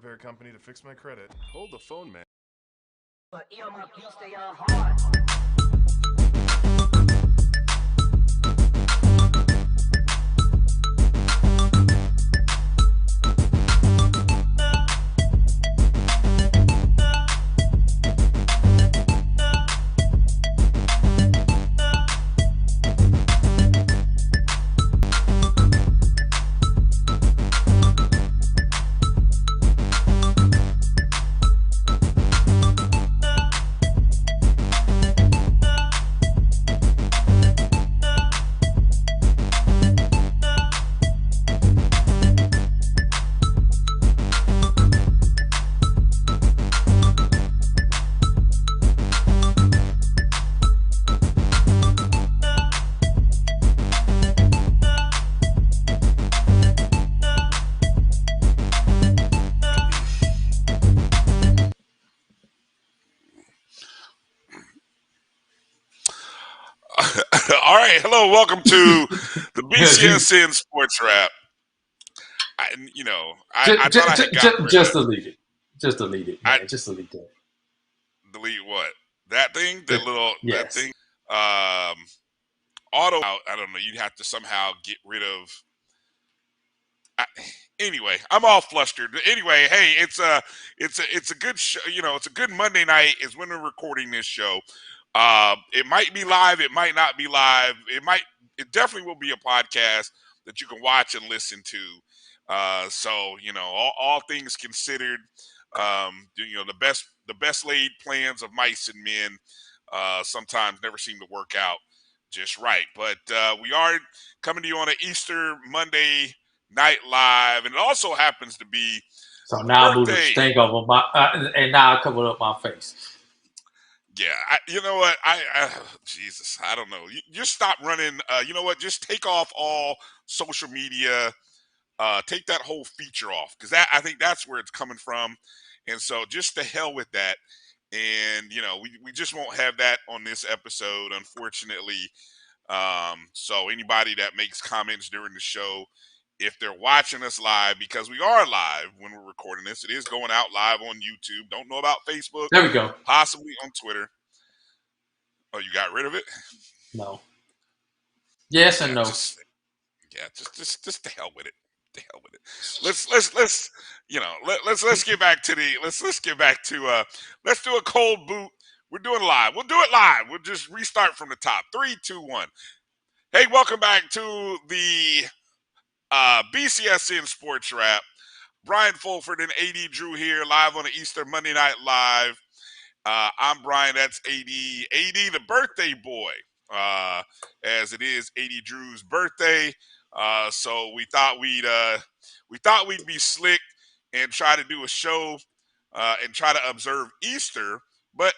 repair company to fix my credit. Hold the phone, man. All right, hello, welcome to the BCSN SportsWrap. I thought I had gotten rid of just delete it. Just delete it, man. Just delete that. Delete what? That thing? That yes. thing? Auto out. I don't know. You'd have to somehow get rid of. Anyway, I'm all flustered. Anyway, hey, it's a good show. It's a good Monday night is when we're recording this show. It might be live. It might not be live. It definitely will be a podcast that you can watch and listen to. So all things considered, the best laid plans of mice and men sometimes never seem to work out just right. But we are coming to you on an Easter Monday night live, and it also happens to be so now I moved the stink over my and now I covered up my face. Yeah, you know what? Jesus, I don't know. You just stop running. You know what? Just take off all social media. Take that whole feature off, because I think that's where it's coming from. And so just to hell with that. And we just won't have that on this episode, unfortunately. So anybody that makes comments during the show, if they're watching us live, because we are live when we're recording this, it is going out live on YouTube. Don't know about Facebook. There we go. Possibly on Twitter. Oh, you got rid of it? No. Yes and no. Just to hell with it. To hell with it. Let's get back to let's do a cold boot. We're doing live. We'll do it live. We'll just restart from the top. 3, 2, 1. Hey, welcome back to the BCSN Sports Wrap. Brian Fulford and A.D. Drew here, live on the Easter Monday Night Live. I'm Brian. That's A.D. A.D. the birthday boy, as it is A.D. Drew's birthday. So we thought we'd be slick and try to do a show and try to observe Easter, but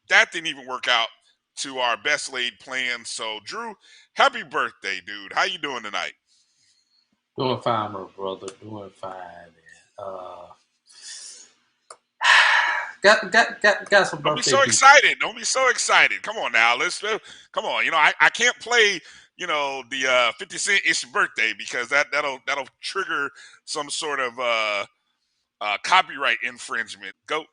that didn't even work out to our best laid plans. So Drew, happy birthday, dude. How you doing tonight? Doing fine, my brother. Doing fine. Got some birthday. Don't be so excited. Don't be so excited. Come on now. Come on. I can't play the 50 Cent "It's Your Birthday" because that'll trigger some sort of copyright infringement. Go,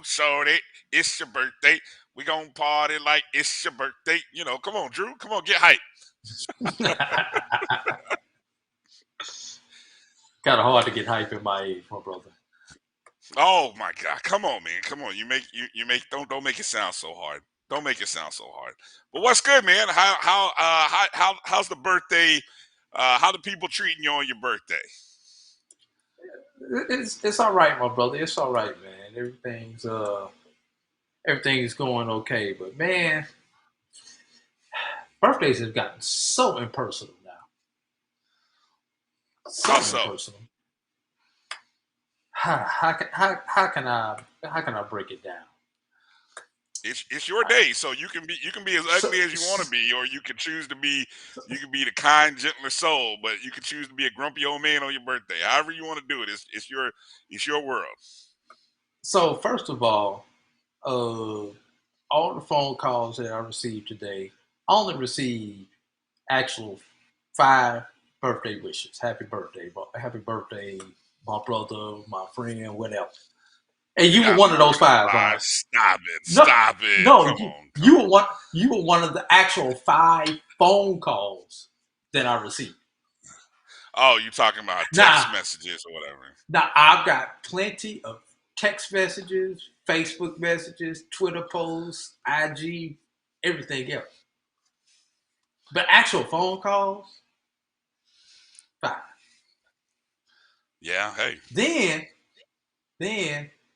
shorty. It's your birthday. We gonna party like it's your birthday. Come on, Drew. Come on, get hype. Kind of hard to get hype in my age, my brother. Oh my God! Come on, man! Come on! You make don't make it sound so hard. Don't make it sound so hard. But what's good, man? How's the birthday? How the people treating you on your birthday? It's all right, my brother. It's all right, man. Everything's going okay. But man, birthdays have gotten so impersonal now. So impersonal. How can I break it down? It's your day, so you can be as ugly as you want to be, or you can choose to be the kind, gentler soul, but you can choose to be a grumpy old man on your birthday. However you want to do it, it's your world. So first of all the phone calls that I received today, I only received actual 5 birthday wishes. Happy birthday, my brother, my friend, whatever. And You you were got one of more those than 5, five. Brian. Stop it. No, Stop it. no, Come on. you were one. You were one of the actual 5 phone calls that I received. Oh, you talking about text messages or whatever? Now I've got plenty of text messages, Facebook messages, Twitter posts, IG, everything else. But actual phone calls, 5. Yeah. Hey. Then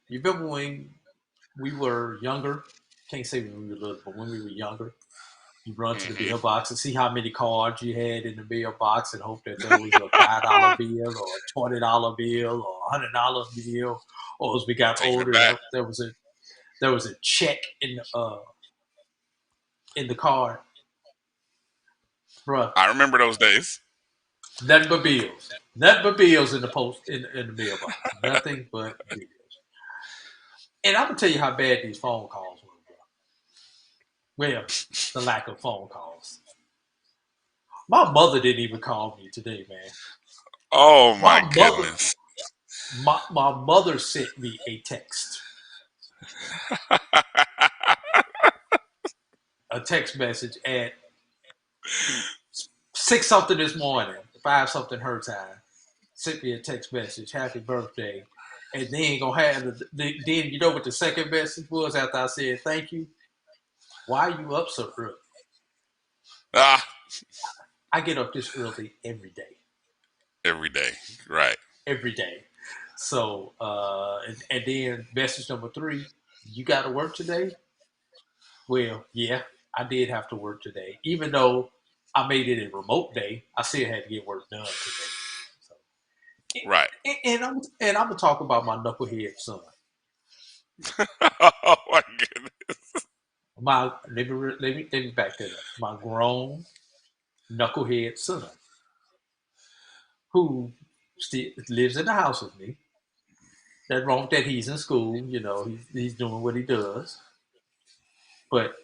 you remember when we were younger? Can't say when we were little, but when we were younger, you run to the mailbox and see how many cards you had in the mailbox and hope that there was a $5 bill or a $20 bill or a $100 bill. Or as we got Taking it older, back. there was a check in the card, bruh. I remember those days. Nothing but bills in the post in the mailbox. Nothing but bills. And I'm gonna tell you how bad these phone calls were, bro. Well, the lack of phone calls. My mother didn't even call me today, man. Oh my My mother, goodness. my mother sent me a text, a text message at 6 something this morning, 5 something her time. Sent me a text message, happy birthday, and then gonna have then you know what the second message was after I said thank you. Why are you up so early? Ah, I get up this early every day. every day. Right. Every day. So and then message number 3, you got to work today? Well, yeah, I did have to work today. Even though I made it a remote day, I still had to get work done today. So, Right. and I'm gonna talk about my knucklehead son. Oh my goodness. Let me back that up. My grown knucklehead son, who still lives in the house with me. That wrong that he's in school, you know, he's doing what he does. But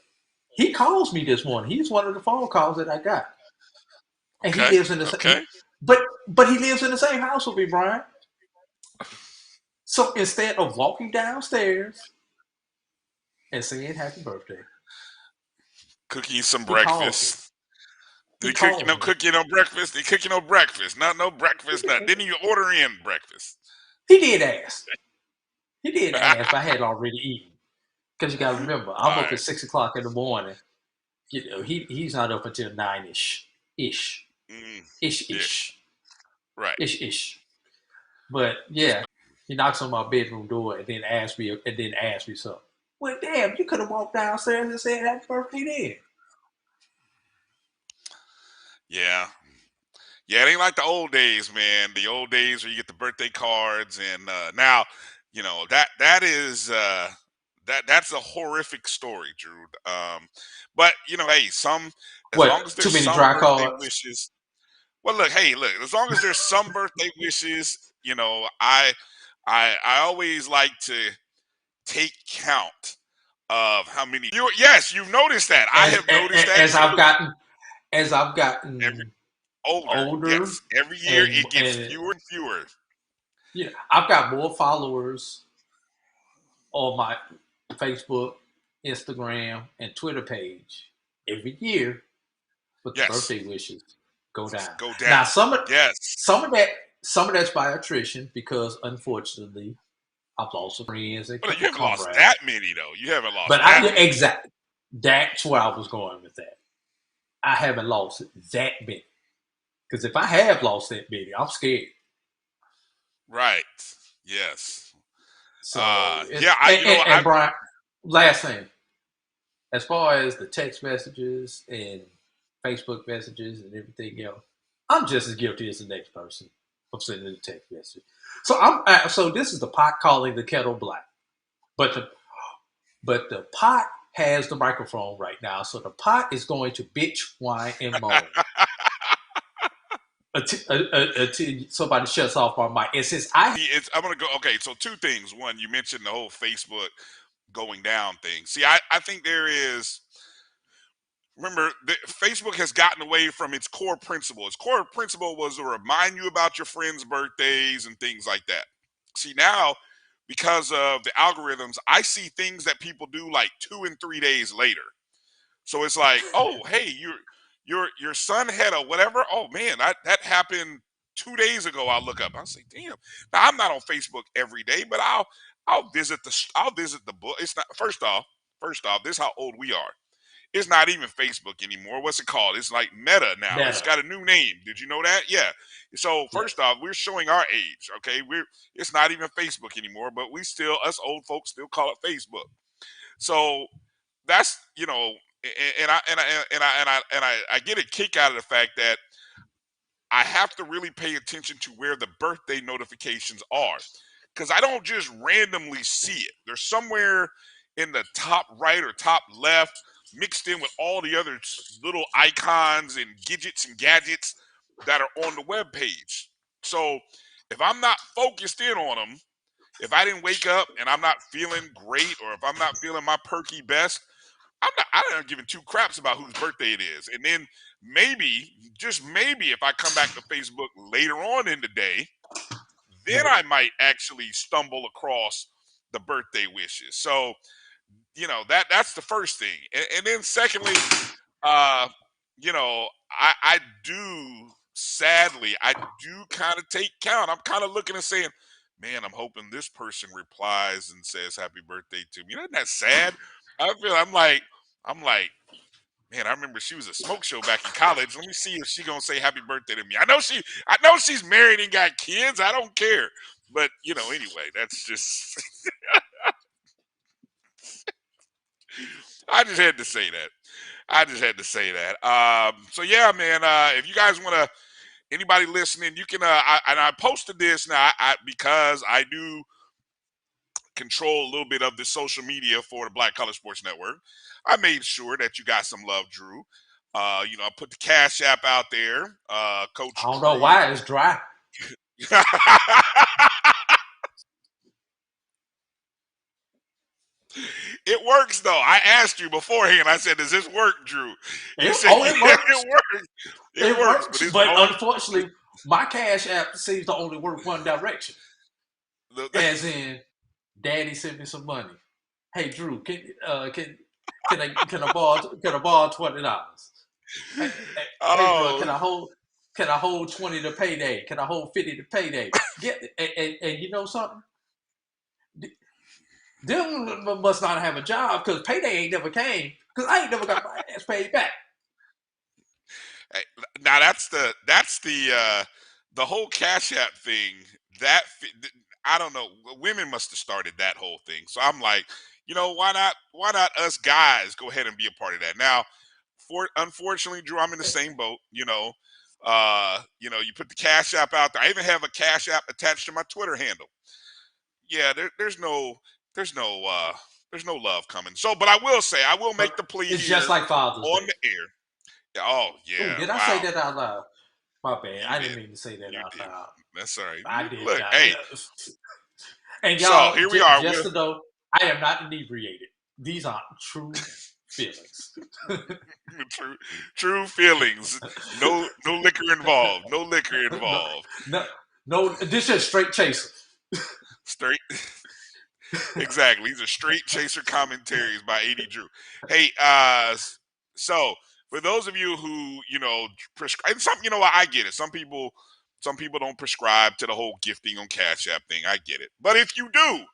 he calls me this morning. He's one of the phone calls that I got. And he Okay. lives in the same Okay. but he lives in the same house with me, Brian. So instead of walking downstairs and saying happy birthday, Cooking you some he calls me. breakfast. Did He he cook you calls no me. cooking no breakfast? Did he cook you no breakfast? Not no breakfast. Not. Didn't you order in breakfast? He did ask. He did ask, but I had already eaten. Because you got to remember, All I'm up right. at 6 o'clock in the morning. You know, he's not up until 9-ish. Ish. Ish. Yeah. Ish. Right. Ish. Ish. But yeah, he knocks on my bedroom door and then asks me something. Well, damn, you could have walked downstairs and said happy birthday then. Yeah. Yeah, it ain't like the old days, man. The old days where you get the birthday cards, and now, you know that is that's a horrific story, Drew. But you know, hey, as long as What? Too there's many some dry birthday cards? wishes. Well, look, hey, look, as long as there's some birthday wishes, you know, I always like to take count of how many. Yes, you've noticed that. I have noticed that As too. I've Every gotten older, older yes, every year and it gets fewer and fewer. you know, I've got more followers on my Facebook, Instagram, and Twitter page every year, but the Yes, birthday wishes go down. go Now down. Yes. some of that's by attrition because unfortunately I've lost some friends and Well, you haven't lost comrades. that many though. You haven't lost But that many. that's where I was going with that. I haven't lost that many. Because if I have lost that many, I'm scared. Right. Yes. So Yeah. and Brian, last thing, as far as the text messages and Facebook messages and everything else, I'm just as guilty as the next person of sending a text message. So this is the pot calling the kettle black, but the pot has the microphone right now, so the pot is going to bitch, whine, and moan until somebody shuts off my mic. And since I'm gonna go. Okay. So 2 things. One, you mentioned the whole Facebook going down thing. See, I think there is remember, Facebook has gotten away from its core principle. Its core principle was to remind you about your friends' birthdays and things like that. See, now, because of the algorithms, I see things that people do like 2 and 3 days later. So it's like, oh, hey, your son had a whatever. Oh man, that happened 2 days ago. I'll look up. I'll say, damn. Now I'm not on Facebook every day, but I'll visit the book. It's not first off, this is how old we are. It's not even Facebook anymore. What's it called? It's like Meta now. It's Meta. got a new name. Did you know that? Yeah. So Yeah. first off, we're showing our age. Okay, it's not even Facebook anymore, but we still, us old folks, still call it Facebook. So that's, and I get a kick out of the fact that I have to really pay attention to where the birthday notifications are, because I don't just randomly see it. They're somewhere in the top right or top left, mixed in with all the other little icons and gadgets that are on the web page. So if I'm not focused in on them, if I didn't wake up and I'm not feeling great, or if I'm not feeling my perky best, I'm not giving two craps about whose birthday it is. And then maybe, just maybe, if I come back to Facebook later on in the day, then I might actually stumble across the birthday wishes. So, that's the first thing. And then secondly, uh, I do, sadly, I do kind of take count. I'm kind of looking and saying, man, I'm hoping this person replies and says happy birthday to me. Isn't that sad? I'm like, man, I remember she was a smoke show back in college. Let me see if she gonna say happy birthday to me. I know she's married and got kids. I don't care. But anyway, that's just I just had to say that. So yeah, man. If you guys want to, anybody listening, you can. I posted this now. Because I do control a little bit of the social media for the Black College Sports Network. I made sure that you got some love, Drew. I put the Cash App out there, Coach I don't Drew. know why it's dry. It works though. I asked you beforehand. I said, "Does this work, Drew?" You said, it "Yeah, works. it works. It works." But unfortunately, my Cash App seems to only work one direction. As in, Daddy sent me some money. Hey Drew, can I borrow $20? Hey Drew, can I hold 20 to payday? Can I hold 50 to payday? And you know something? Them must not have a job, because payday ain't never came, because I ain't never got my ass paid back. Now that's the whole Cash App thing. I don't know. Women must have started that whole thing. So I'm like, why not us guys go ahead and be a part of that? Now, unfortunately, Drew, I'm in the same boat. You put the Cash App out there. I even have a Cash App attached to my Twitter handle. Yeah, there's no love coming. So, but I will say, I will make the plea it's here just like Father's on Day. the air. Oh yeah. Ooh, did I say that out loud? My bad. I didn't mean to say that out loud. That's all right. I did. Look, hey. And y'all, so here we are. Just to know, I am not inebriated. These are true feelings. True feelings. No liquor involved. No liquor involved. No. This is straight chaser. Straight. Exactly. These are straight chaser commentaries by A.D. Drew. Hey, so for those of you who prescribe, and I get it. Some people don't prescribe to the whole gifting on Cash App thing. I get it. But if you do,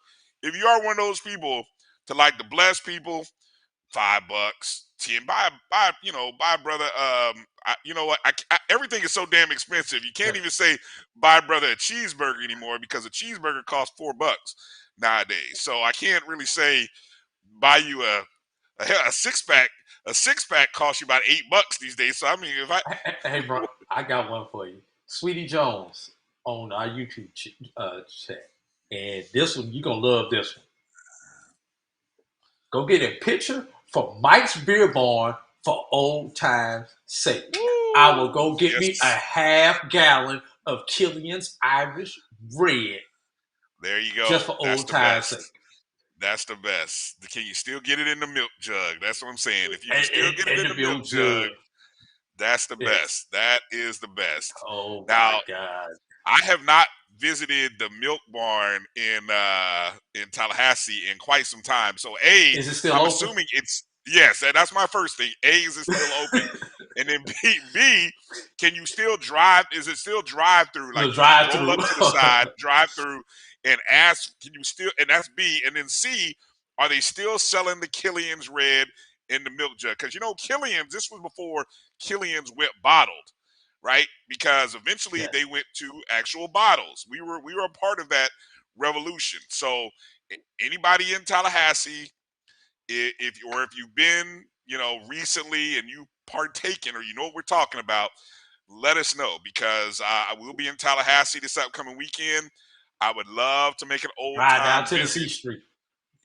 if you are one of those people to like to bless people, $5, 10, buy, brother. You know what? Everything is so damn expensive. You can't even say buy brother a cheeseburger anymore, because a cheeseburger costs $4 nowadays. So I can't really say buy you a six pack. A 6-pack costs you about $8 these days. So I mean, hey bro, I got one for you. Sweetie Jones on our YouTube chat, and this one, you're gonna love this one. Go get a picture for Mike's Beer Barn for old time's sake. Woo, I will go get me a half gallon of Killian's Irish Red. There you go. Just for old time's sake. That's the best. Can you still get it in the milk jug? That's what I'm saying. If you can And, still get it and in the the milk milk jug, jug. that's the Yes. best. That is the best. Oh my Now, God. I have not visited the Milk Barn in Tallahassee in quite some time. So A, Is it still I'm open? assuming it's yes, that's my first thing. A, is it still open? And then B, can you still drive? Is it still drive through? The Like you can roll drive-through. up to the side, drive through, and ask, can you still? And that's B. And then C, are they still selling the Killian's Red in the milk jug? Because Killian's. This was before Killian's went bottled, right? Because eventually Yes. they went to actual bottles. We were a part of that revolution. So anybody in Tallahassee, if you've been recently and you partaken or you know what we're talking about, let us know, because I will be in Tallahassee this upcoming weekend. I would love to make an old Ride down time Tennessee visit. Street.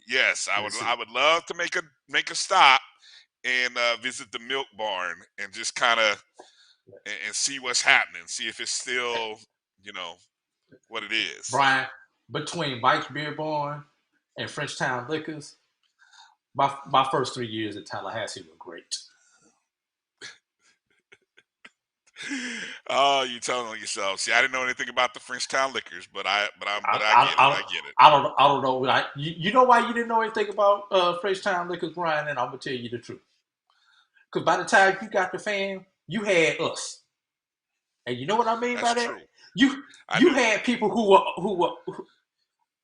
Yes, I Tennessee. would love to make a stop and visit the Milk Barn and just kind of and see what's happening, see if it's still what it is. Bryan, between Mike's Beer Barn and Frenchtown Liquors, my first 3 years at Tallahassee were great. Oh, you telling on yourself. See, I didn't know anything about the Frenchtown Liquors, but I get it. I don't know. You know why you didn't know anything about Frenchtown Liquors, Bryan? And I'm gonna tell you the truth. Because by the time you got the fam, you had us, and you know what I mean That's by that. true. I You do. had people who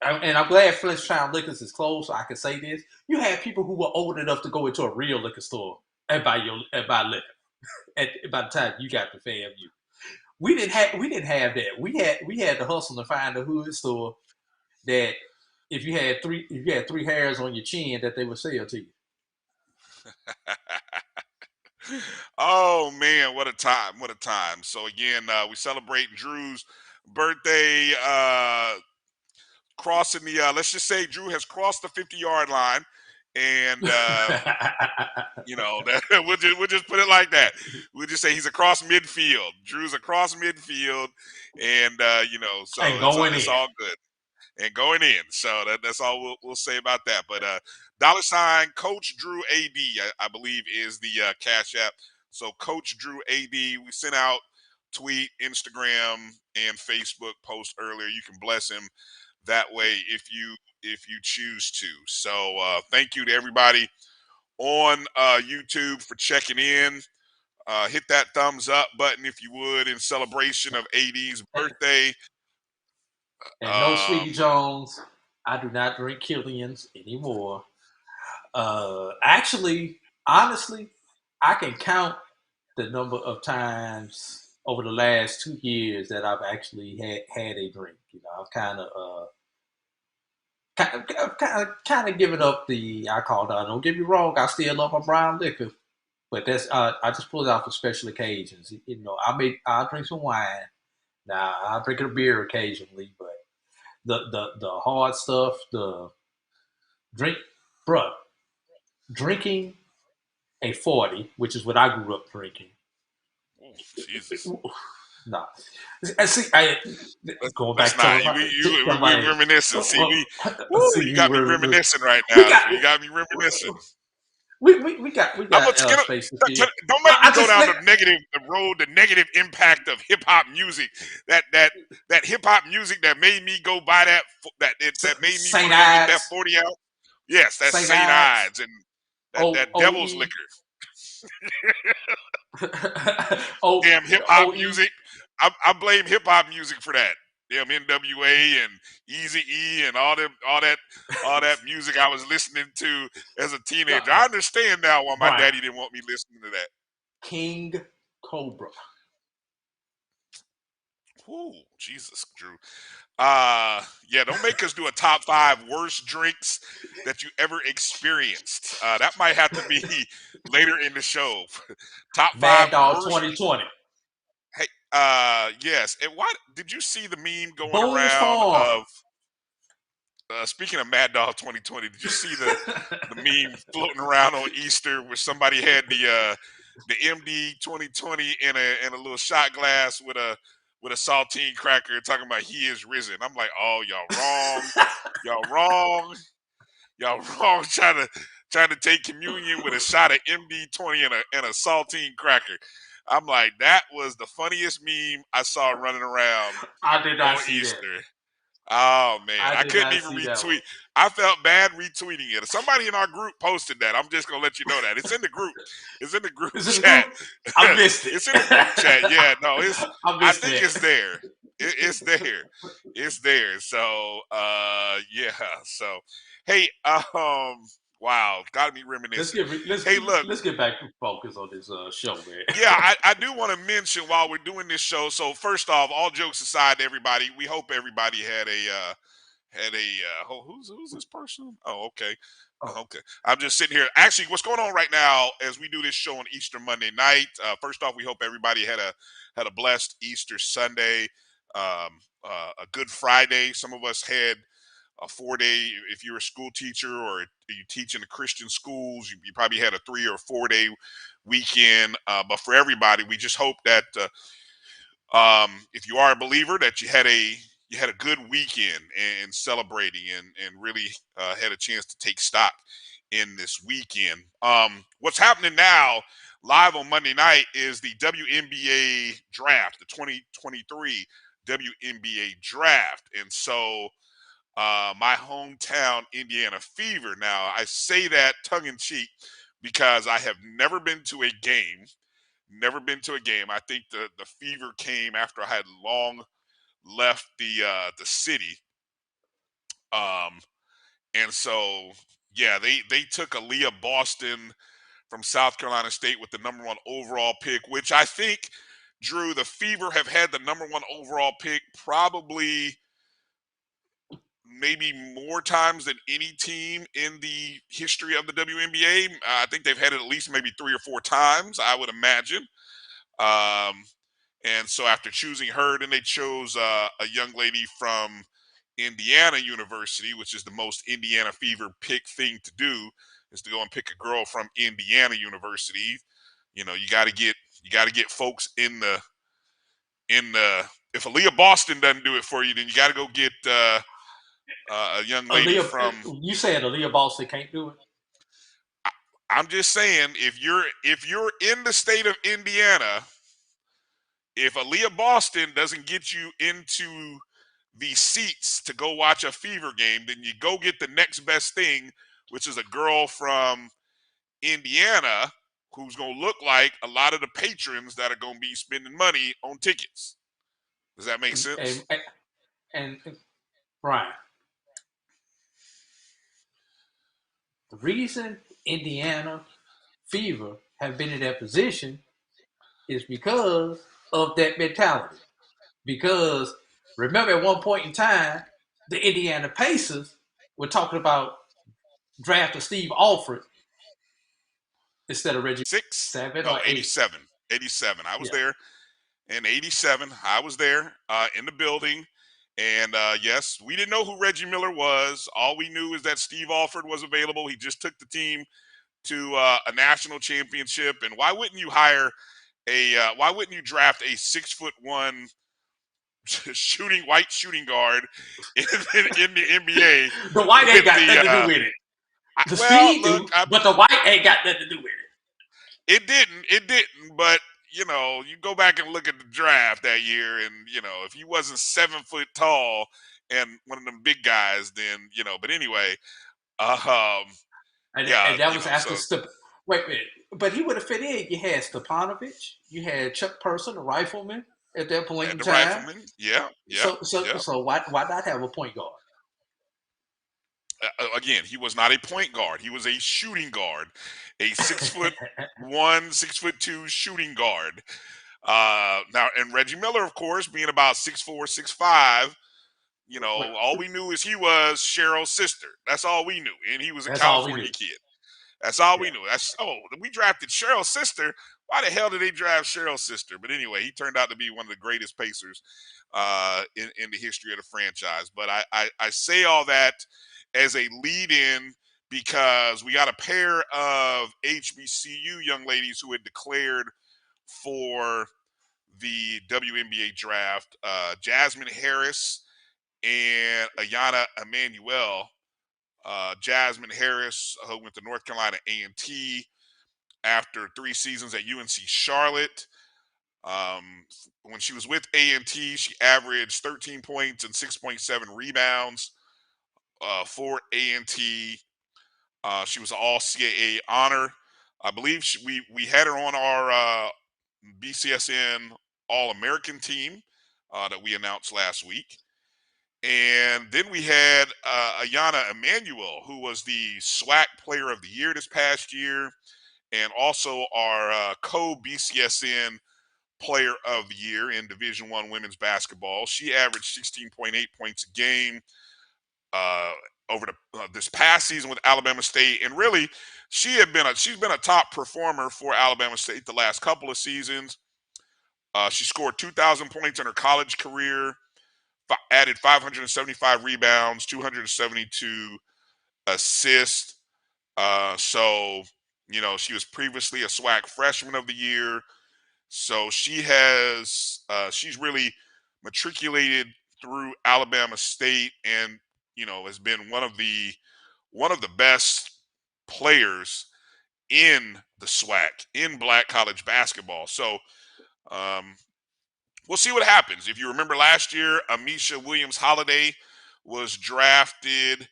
and I'm glad Frenchtown Liquors is closed, so I can say this. You had people who were old enough to go into a real liquor store and buy liquor. And by the time you got the fam, we didn't have that. We had to hustle to find a hood store that if you had three hairs on your chin that they would sell to you. Oh man, what a time! What a time! So again, we celebrate Drew's birthday, crossing the. Let's just say Drew has crossed the 50-yard line, and we'll just put it like that. We'll just say he's across midfield. Drew's across midfield, and so And going it's in. all good and going in. So that's all we'll say about that. But $ Coach Drew AD, I believe, is the Cash App. So Coach Drew AD, we sent out tweet, Instagram, and Facebook post earlier. You can bless him that way if you choose to. So thank you to everybody on YouTube for checking in. Hit that thumbs up button if you would, in celebration of AD's birthday. And no, Sweetie Jones, I do not drink Killian's anymore. Actually, honestly, I can count the number of times over the last 2 years that I've actually had a drink. I've kind of given up the alcohol. Don't get me wrong, I still love my brown liquor, but that's I just pull it out for special occasions. I'll drink some wine. Now I'll drink a beer occasionally, but the hard stuff, the drink, bruh, drinking a 40, which is what I grew up drinking. Oh, Jesus. No. See, going back to we reminiscing. See, you got me reminiscing right now. You got me reminiscing. We got space. Don't make me go down the negative impact of hip hop music. That hip hop music that made me go buy that made me want to get that 40 out. Yes, that's St. Ides and that devil's liquor. Damn hip hop music. I blame hip hop music for that. Damn NWA and Eazy-E and all that music I was listening to as a teenager. I understand now why my daddy didn't want me listening to that. King Cobra. Ooh, Jesus, Drew. Yeah, don't make us do a top 5 worst drinks that you ever experienced. That might have to be later in the show. Top 5 Mad Dog worst 2020. Hey, yes. And what did you see the meme going Bonus around Farm. of? Speaking of Mad Dog 2020, did you see the meme floating around on Easter where somebody had the MD 2020 in a little shot glass with a saltine cracker talking about he is risen? I'm like, oh, y'all wrong. Y'all wrong. Y'all wrong trying to take communion with a shot of MD-20 and a saltine cracker. I'm like, that was the funniest meme I saw running around I did not on see that. Easter. Oh man, I I did couldn't not even see that retweet. one. I felt bad retweeting it. Somebody in our group posted that. I'm just gonna let you know that it's in the group. It's in the group Is it a chat. group? I missed it. It's in the group chat. Yeah, no, it's. I I missed think that. it's there. It's there. It's there. So, yeah. So, hey, wow, gotta be reminiscent. Hey, look, Let's get back to focus on this show, man. yeah, I do want to mention while we're doing this show. So, first off, all jokes aside, everybody, we hope everybody had a who's this person? Oh, okay. Oh, Okay. I'm just sitting here. Actually, what's going on right now as we do this show on Easter Monday night? First off, we hope everybody had a blessed Easter Sunday, a good Friday. Some of us had a 4-day. If you're a school teacher or you teach in the Christian schools, you probably had a 3 or 4-day weekend. But for everybody, we just hope that if you are a believer, that you had a good weekend and celebrating and really had a chance to take stock in this weekend. What's happening now live on Monday night is the WNBA draft, the 2023 WNBA draft. And so my hometown Indiana Fever. Now, I say that tongue in cheek because I have never been to a game. Never been to a game. I think the fever came after I had long left the city. Um, and so yeah, they took Aaliyah Boston from South Carolina State with the #1 overall pick, which I think, Drew, the Fever have had the #1 overall pick probably maybe more times than any team in the history of the WNBA. I think they've had it at least maybe 3 or 4 times, I would imagine. Um, and so after choosing her, then they chose a young lady from Indiana University, which is the most Indiana Fever pick thing to do, is to go and pick a girl from Indiana University. You know, you got to get folks in the. If Aaliyah Boston doesn't do it for you, then you got to go get a young lady from. You saying Aaliyah Boston can't do it? I'm just saying, if you're in the state of Indiana, if Aaliyah Boston doesn't get you into the seats to go watch a Fever game, then you go get the next best thing, which is a girl from Indiana who's going to look like a lot of the patrons that are going to be spending money on tickets. Does that make sense? And Brian, the reason Indiana Fever have been in that position is because of that mentality. Because remember, at one point in time, the Indiana Pacers were talking about drafting Steve Alford instead of Reggie. 7 No, or 8. 87. 87. I was Yeah, there in 87. I was there in the building. And yes, we didn't know who Reggie Miller was. All we knew is that Steve Alford was available. He just took the team to a national championship. And why wouldn't you why wouldn't you draft a 6'1" white shooting guard in the NBA the white ain't with got the, nothing to do with it. The well, speed look, do, but the white ain't got nothing to do with it. it didn't, but you know, you go back and look at the draft that year, and you know, if he wasn't 7 foot tall and one of them big guys, then you know. But anyway, yeah, And that you was know, after so Wait a minute. But he would have fit in. You had Stepanovich, you had Chuck Person, a rifleman at that point and in the time. rifleman, yeah, yeah, yeah. So why not have a point guard? Again, he was not a point guard. He was a shooting guard, a 6'1", 6'2" shooting guard. Now, and Reggie Miller, of course, being about 6'4", 6'5", you Wait, know, all we knew is he was Cheryl's sister. That's all we knew, and he was a that's all we knew. California kid. That's all Yeah. we knew. We drafted Cheryl's sister. Why the hell did they draft Cheryl's sister? But anyway, he turned out to be one of the greatest Pacers in the history of the franchise. But I say all that as a lead-in because we got a pair of HBCU young ladies who had declared for the WNBA draft. Jasmine Harris and Ayana Emanuel Jasmine Harris, who went to North Carolina A&T after 3 seasons at UNC Charlotte. When she was with A&T, she averaged 13 points and 6.7 rebounds for A&T. She was an All-CAA honor. I believe we had her on our BCSN All-American team that we announced last week. And then we had Ayana Emanuel, who was the SWAC Player of the Year this past year, and also our co-BCSN Player of the Year in Division I women's basketball. She averaged 16.8 points a game over this past season with Alabama State, and really, she's been a top performer for Alabama State the last couple of seasons. She scored 2,000 points in her college career, added 575 rebounds, 272 assists. So, she was previously a SWAC Freshman of the Year. So she's really matriculated through Alabama State, and has been one of the best players in the SWAC in Black college basketball. So we'll see what happens. If you remember last year, Amisha Williams-Holiday was drafted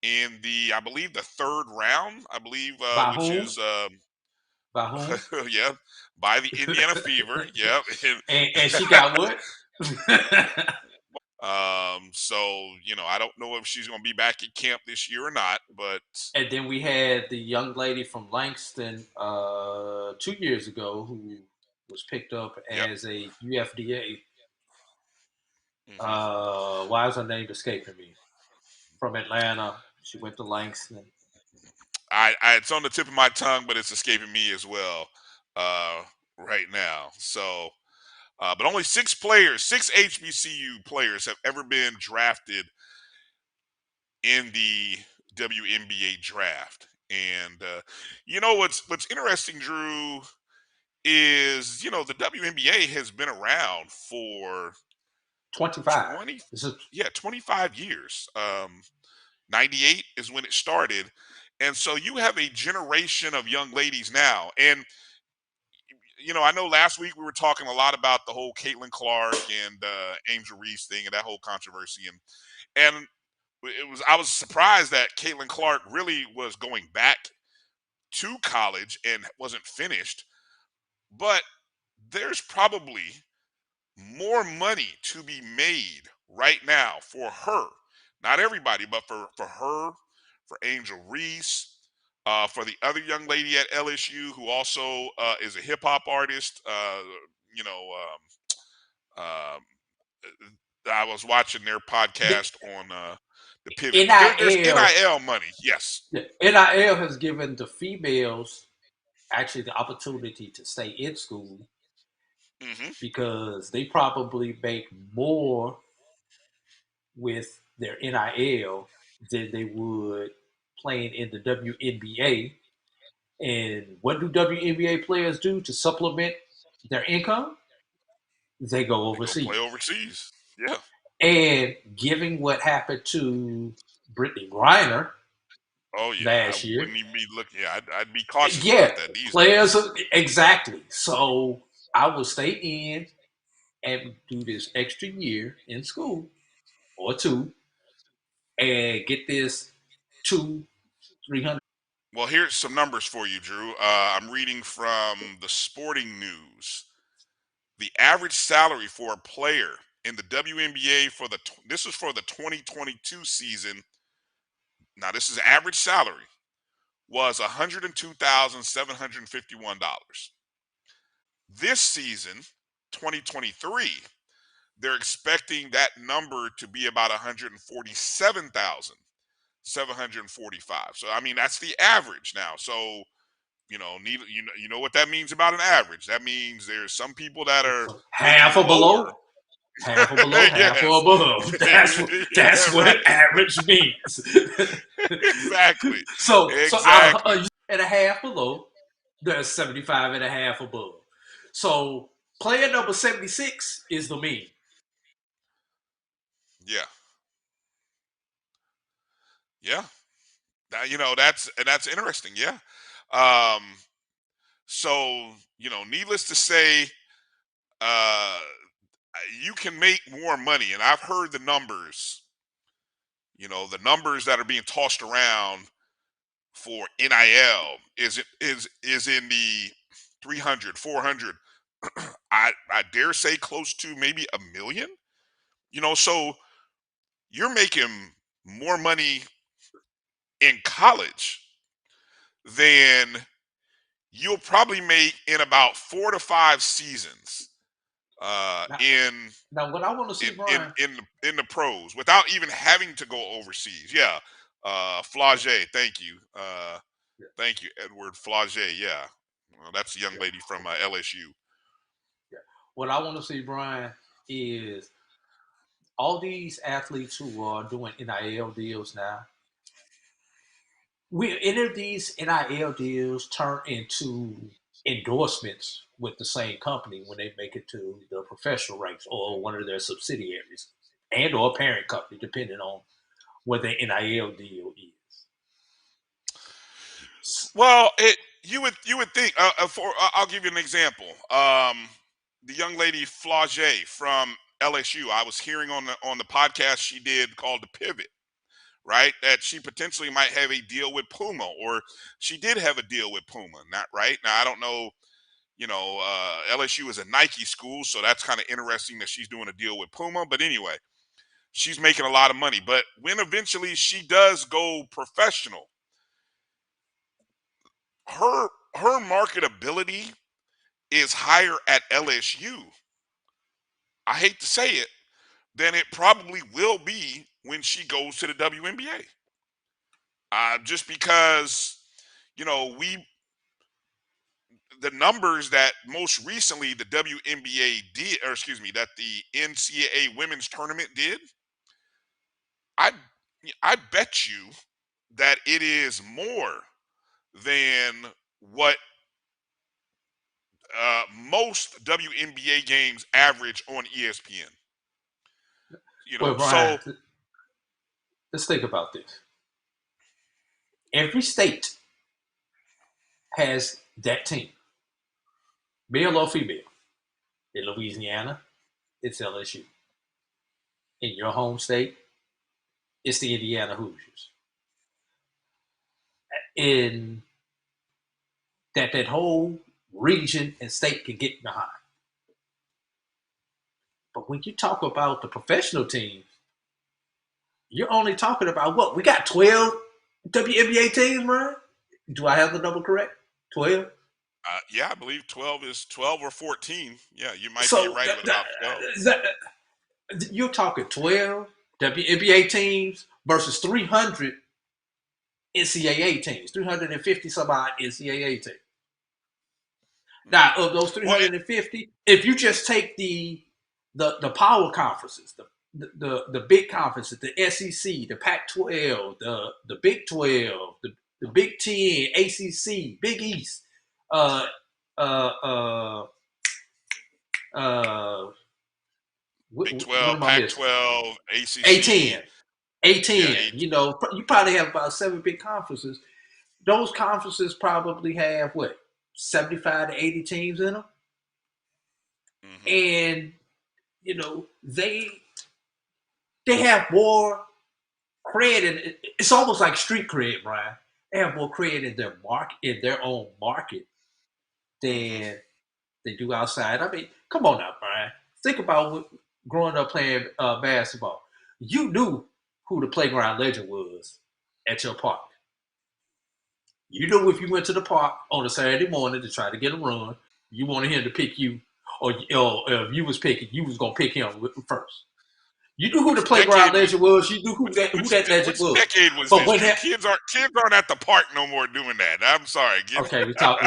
in I believe, the 3rd round. I believe, By which whom? is By whom? yeah, by the Indiana Fever. Yep. And she got what? So I don't know if she's going to be back at camp this year or not, but And then we had the young lady from Langston 2 years ago who was picked up yep. as a UFDA. Mm-hmm. Why is her name escaping me? From Atlanta, she went to Langston. It's on the tip of my tongue, but it's escaping me as well right now. So, but only 6 HBCU players have ever been drafted in the WNBA draft. And what's interesting, Drew, is the WNBA has been around for 25. 25 years. 98 is when it started. And so you have a generation of young ladies now. And, I know last week we were talking a lot about the whole Caitlin Clark and Angel Reese thing and that whole controversy. And I was surprised that Caitlin Clark really was going back to college and wasn't finished. But there's probably more money to be made right now for her. Not everybody, but for her, for Angel Reese, for the other young lady at LSU who also is a hip hop artist. You know, I was watching their podcast on the Pivot. There's NIL money, yes. NIL has given the females actually the opportunity to stay in school because they probably make more with their NIL than they would playing in the WNBA. And what do WNBA players do to supplement their income? They go overseas. They go play overseas. Yeah. And given what happened to Brittany Griner last year, wouldn't even be looking. Yeah, I'd be cautious about that. Players exactly. So I will stay in and do this extra year in school or 2 and get this $200-300. Well, here's some numbers for you, Drew. I'm reading from the Sporting News. The average salary for a player in the WNBA this is for the 2022 season. Now, this is average salary was $102,751. This season, 2023, they're expecting that number to be about $147,745. So, I mean, that's the average now. So, you know what that means about an average. That means there's some people that are half or below. Half or below, half or above. That's what average means. Exactly. So out of and a half below, there's 75 and a half above. So player number 76 is the mean. Yeah. Yeah. that's interesting. Yeah. Um, so needless to say, uh, you can make more money, and I've heard the numbers. The numbers that are being tossed around for NIL is in the 300, 400. I dare say close to maybe a million. So you're making more money in college than you'll probably make in about 4 to 5 seasons Now, in now what I want to see, in in Brian. in the, in the pros without even having to go overseas. Yeah. Flage, thank you. Thank you, Edward Flage. Yeah. Well, that's a young Yeah, lady from LSU. yeah. What I want to see, Brian, is all these athletes who are doing NIL deals now. Will any of these NIL deals turn into endorsements with the same company when they make it to the professional ranks or one of their subsidiaries and or parent company, depending on what the NIL deal is? Well, you would think. I'll give you an example. The young lady Flage from LSU. I was hearing on the podcast she did called The Pivot, right? That she potentially might have a deal with Puma, or she did have a deal with Puma. Not right now. I don't know. LSU is a Nike school, so that's kind of interesting that she's doing a deal with Puma. But anyway, she's making a lot of money. But when eventually she does go professional, her marketability is higher at LSU. I hate to say it, than it probably will be when she goes to the WNBA. Just because we the numbers that most recently the WNBA did, or excuse me, that the NCAA women's tournament did, I I bet you that it is more than what most WNBA games average on ESPN. Well, Brian, So let's think about this. Every state has that team, male or female. In Louisiana, it's LSU. In your home state, it's the Indiana Hoosiers. In that whole region and state can get behind. But when you talk about the professional teams, you're only talking about what? We got 12 WNBA teams, man. Do I have the number correct? 12? yeah, I believe 12 is 12 or 14. Yeah, you might be So right about 12. you're talking 12 WNBA teams versus 300 NCAA teams, 350 some odd NCAA teams. Now, of those Well, 350, if you just take the power conferences, the big conferences, the SEC, the Pac-12, the Big 12, the Big 10, ACC, Big East, uh, uh, uh, Big what 12, am I missing? Pac-12, ACC. A10, A10. Yeah, eight. You probably have about 7 big conferences. Those conferences probably have what, 75 to 80 teams in them, Mm-hmm. and they have more cred. It's almost like street cred, Brian. They have more cred in their own market than they do outside. I mean, come on now, Brian. Think about growing up playing basketball. You knew who the playground legend was at your park. You knew if you went to the park on a Saturday morning to try to get a run, you wanted him to pick you, or if you was picking, you was gonna pick him first. You knew who the Which playground decade legend was. You knew who which, that legend which was. decade was But this? when that, Kids aren't at the park no more doing that. I'm sorry. okay, we talk.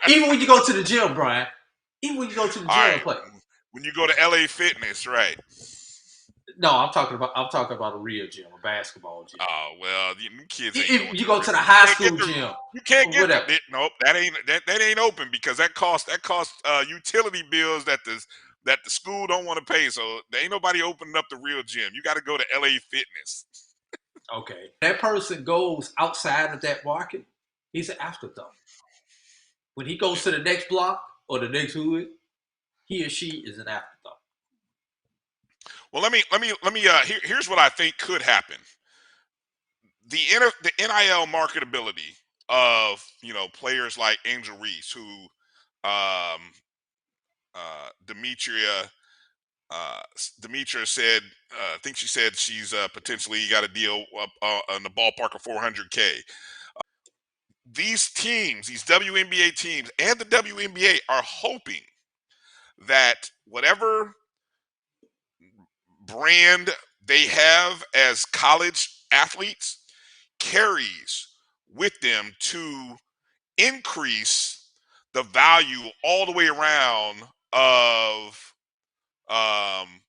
Even when you go to the gym, Brian. Even when you go to the All gym right. and play. When you go to LA Fitness, right? No, I'm talking about a real gym, a basketball gym. Oh well, kids ain't If going you to the go real. to the You high can't get school the. gym You can't or get whatever. nope. That ain't open because that costs utility bills that the school don't want to pay. So there ain't nobody opening up the real gym. You got to go to LA Fitness. Okay. That person goes outside of that market, he's an afterthought. When he goes to the next block or the next hood, he or she is an afterthought. Well, here's what I think could happen. The NIL marketability of, players like Angel Reese, who Demetria said, I think she said she's potentially got a deal in the ballpark of $400K. These teams, these WNBA teams, and the WNBA are hoping that whatever brand they have as college athletes carries with them to increase the value all the way around of um,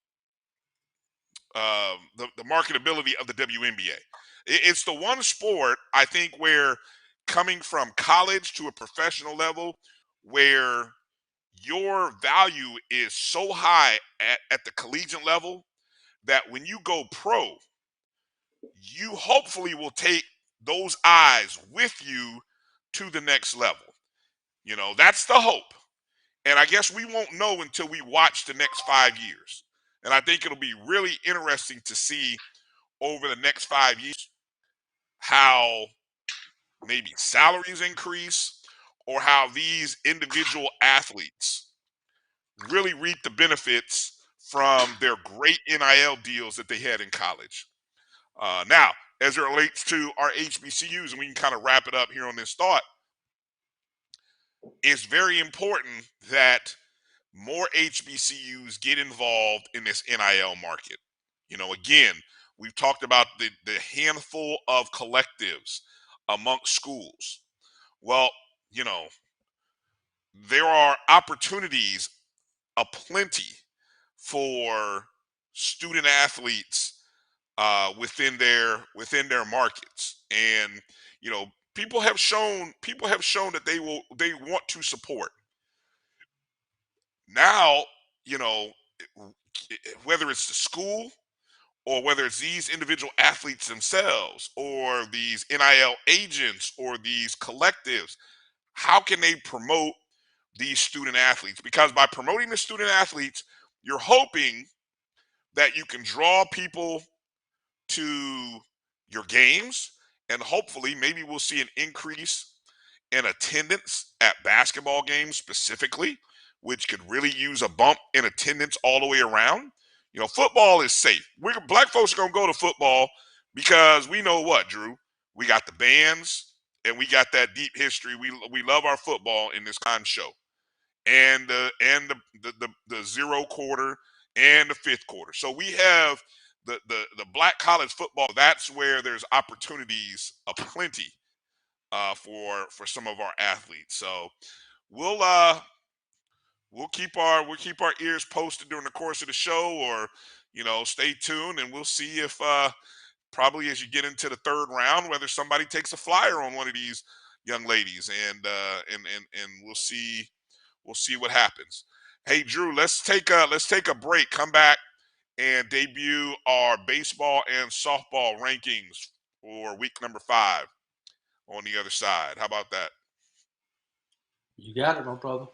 the marketability of the WNBA. It's the one sport, I think, where coming from college to a professional level, where your value is so high at the collegiate level that when you go pro, you hopefully will take those eyes with you to the next level. That's the hope. And I guess we won't know until we watch the next 5 years. And I think it'll be really interesting to see over the next 5 years how maybe salaries increase or how these individual athletes really reap the benefits from their great NIL deals that they had in college. Now, as it relates to our HBCUs, and we can kind of wrap it up here on this thought, it's very important that more HBCUs get involved in this NIL market. Again, we've talked about the handful of collectives amongst schools. Well, there are opportunities aplenty for student athletes within their markets, and people have shown that they want to support. Now, you know, whether it's the school or whether it's these individual athletes themselves or these NIL agents or these collectives, how can they promote these student athletes? Because by promoting the student athletes, you're hoping that you can draw people to your games, and hopefully maybe we'll see an increase in attendance at basketball games specifically, which could really use a bump in attendance all the way around. Football is safe. Black folks are going to go to football because we know what, Drew? We got the bands and we got that deep history. We love our football in this kind of show. And the zero quarter and the fifth quarter. So we have the black college football. That's where there's opportunities aplenty for some of our athletes. So we'll keep our ears posted during the course of the show, or stay tuned, and we'll see if probably as you get into the third round whether somebody takes a flyer on one of these young ladies, and we'll see what happens. Hey Drew, let's take a break. Come back and debut our baseball and softball rankings for week number 5 on the other side. How about that? You got it, my brother.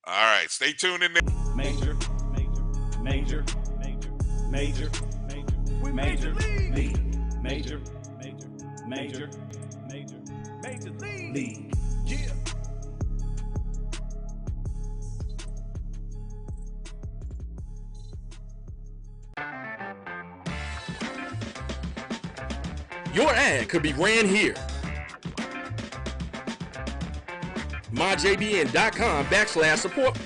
All right, stay tuned in there. Major league. Yeah. Your ad could be ran here. MyJBN.com/support.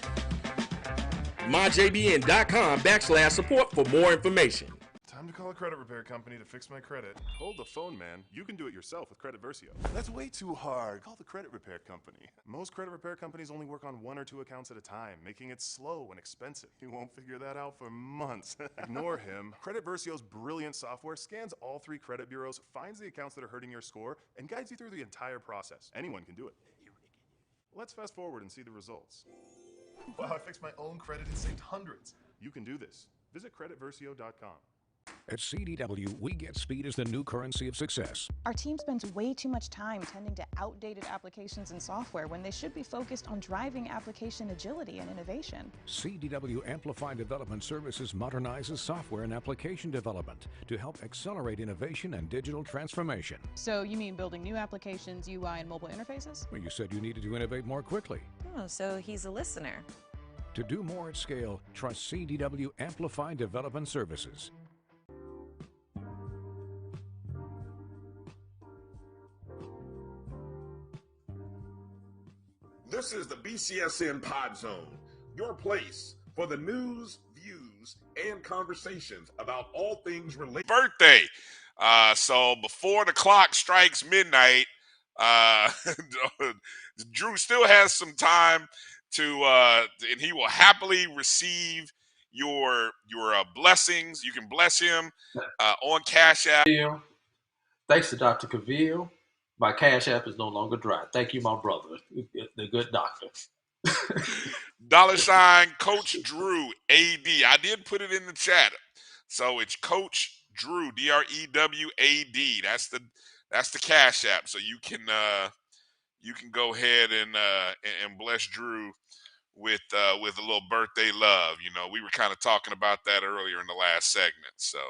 MyJBN.com/support for more information. Time to call a credit repair company to fix my credit. Hold the phone, man. You can do it yourself with Credit Versio. That's way too hard. Call the credit repair company. Most credit repair companies only work on 1 or 2 accounts at a time, making it slow and expensive. You won't figure that out for months. Ignore him. Credit Versio's brilliant software scans all 3 credit bureaus, finds the accounts that are hurting your score, and guides you through the entire process. Anyone can do it. Let's fast forward and see the results. Wow, I fixed my own credit and saved hundreds. You can do this. Visit creditversio.com. At CDW, we get speed as the new currency of success. Our team spends way too much time tending to outdated applications and software when they should be focused on driving application agility and innovation. CDW Amplify Development Services modernizes software and application development to help accelerate innovation and digital transformation. So you mean building new applications, UI, and mobile interfaces? Well, you said you needed to innovate more quickly. Oh, so he's a listener. To do more at scale, trust CDW Amplify Development Services. This is the BCSN Pod Zone, your place for the news, views, and conversations about all things related. Birthday. So before the clock strikes midnight, Drew still has some time to, and he will happily receive your blessings. You can bless him on Cash App. Thanks to Dr. Cavill, my Cash App is no longer dry. Thank you, my brother, the good doctor. $ Coach Drew A.D. I did put it in the chat. So it's Coach Drew, DREWAD. That's the Cash App. So you can go ahead and bless Drew with a little birthday love. You know, we were kind of talking about that earlier in the last segment. So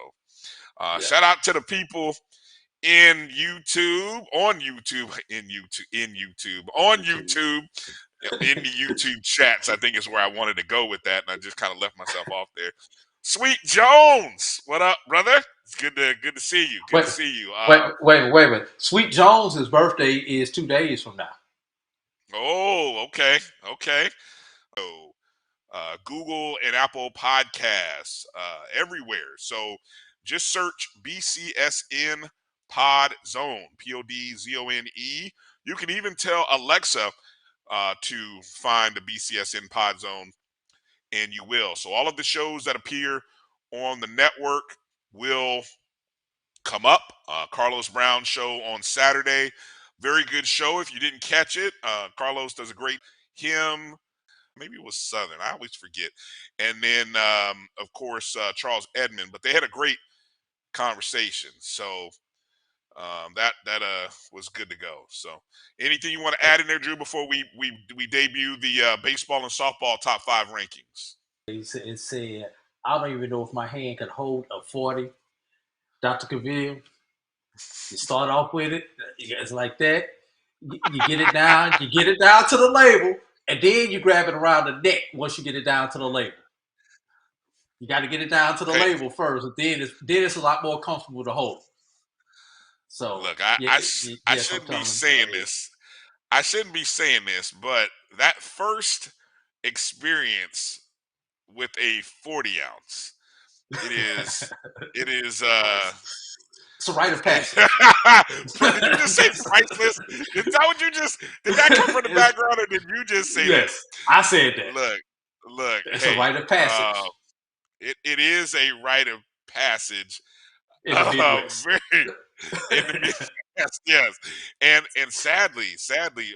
shout out to the people in YouTube, on the YouTube chats, I think is where I wanted to go with that, and I just kind of left myself off there. Sweet Jones, what up, brother? It's good to see you. Good to see you. Wait a minute. Sweet Jones's birthday is 2 days from now. Oh, okay. So, Google and Apple Podcasts, everywhere. So just search BCSN Pod Zone, PODZONE. You can even tell Alexa to find the BCSN Pod Zone, and you will. So all of the shows that appear on the network will come up. Carlos Brown show on Saturday, very good show. If you didn't catch it, Carlos does a great hymn. Maybe it was Southern. I always forget. And then, of course, Charles Edmond. But they had a great conversation. So that was good to go. So anything you want to add in there, Drew, before we debut the baseball and softball top 5 rankings? It said, I don't even know if my hand can hold a 40. Dr. Cavill, you start off with it. It's like that. You get it down. You get it down to the label, and then you grab it around the neck once you get it down to the label. You got to get it down to the label first, and then it's a lot more comfortable to hold. So look, I shouldn't be saying this. I shouldn't be saying this, but that first experience with a 40 ounce, it is it's a rite of passage. Did you just say priceless? Is that what you just did? That come from the background, or did you just say that? Yes, I said that. Look, it's a rite of passage. It is a rite of passage. In the Midwest. Yes. And sadly,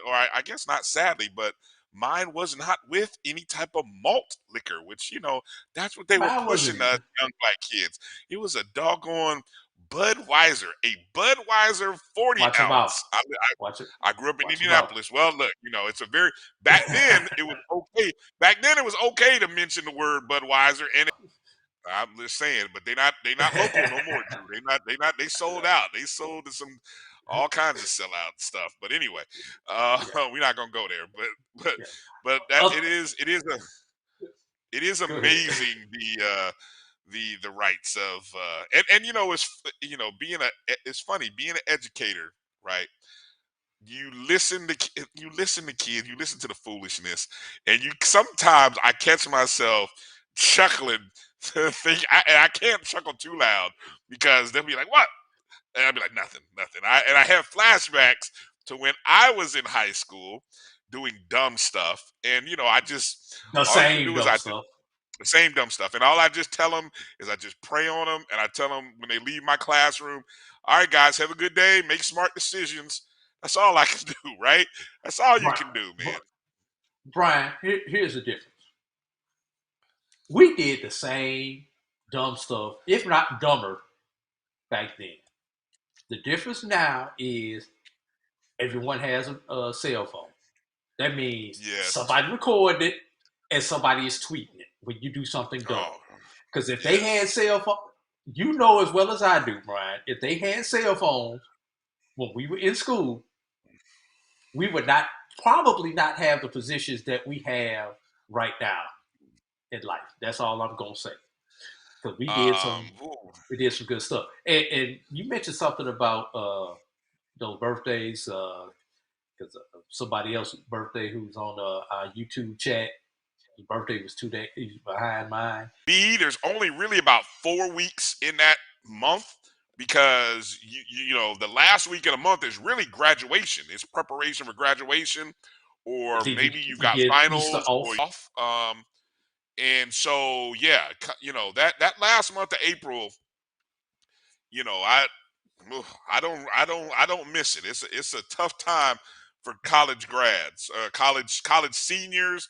or I guess not sadly, but mine was not with any type of malt liquor, which, you know, that's what they were pushing us young black kids. It was a doggone Budweiser, a Budweiser 40 ounce. I grew up in Indianapolis. Well, look, you know, it's a very back then it was okay. Back then it was okay to mention the word Budweiser, and I'm just saying, but they not local no more, Drew. They sold out. They sold to some all kinds of sellout stuff. But anyway, we're not gonna go there. But that it is amazing the rights of and you know, it's funny being an educator, right? You listen to kids, you listen to the foolishness, and sometimes I catch myself chuckling to think, and I can't chuckle too loud because they'll be like, "What?" And I'll be like, "Nothing." I have flashbacks to when I was in high school doing dumb stuff, and you know, the same dumb stuff, and all I just tell them is I just pray on them, and I tell them when they leave my classroom, "All right, guys, have a good day. Make smart decisions." That's all I can do, right? That's all you can do, man. Brian, here's the difference. We did the same dumb stuff, if not dumber, back then. The difference now is everyone has a cell phone. That means Yes. somebody recorded it and somebody is tweeting it when you do something dumb. Oh, Because if they had cell phone, you know as well as I do, Brian, if they had cell phones when we were in school, we would probably not have the positions that we have right now in life. That's all I'm gonna say. Because we did some good stuff. And you mentioned something about those birthdays. Because somebody else's birthday who's on our YouTube chat, his birthday was 2 days behind mine. There's only really about 4 weeks in that month because you know the last week of the month is really graduation. It's preparation for graduation, or maybe you've got finals or off. And so yeah, you know that last month of April, you know I don't miss it. It's a tough time for college grads, college seniors,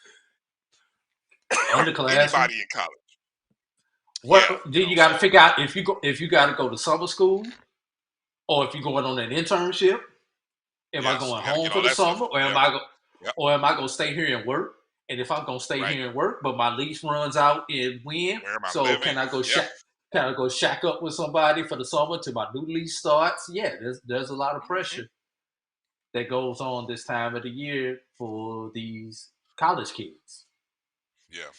anybody in college. Then you got to figure out if you got to go to summer school or if you're going on an internship. Am I going home for the summer, or am I going to stay here and work? And if I'm going to stay here and work, but my lease runs out in when, so can I go shack up with somebody for the summer till my new lease starts? Yeah, there's a lot of pressure that goes on this time of the year for these college kids. Yeah.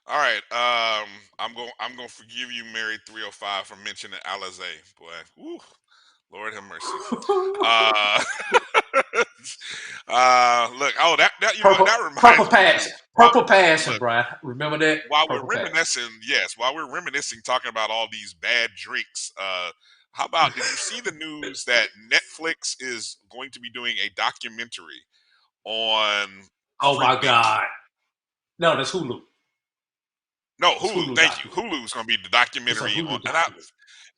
All right. I'm going to forgive you, Mary 305, for mentioning Alizé. Boy, woo, Lord have mercy. Look. Oh, that you know that reminds me. Purple Passion, Brian. Remember that? While we're reminiscing, talking about all these bad drinks. How about, did you see the news that Netflix is going to be doing a documentary on? Oh my God! No, that's Hulu. No, Hulu. Thank you. Hulu's going to be the documentary on,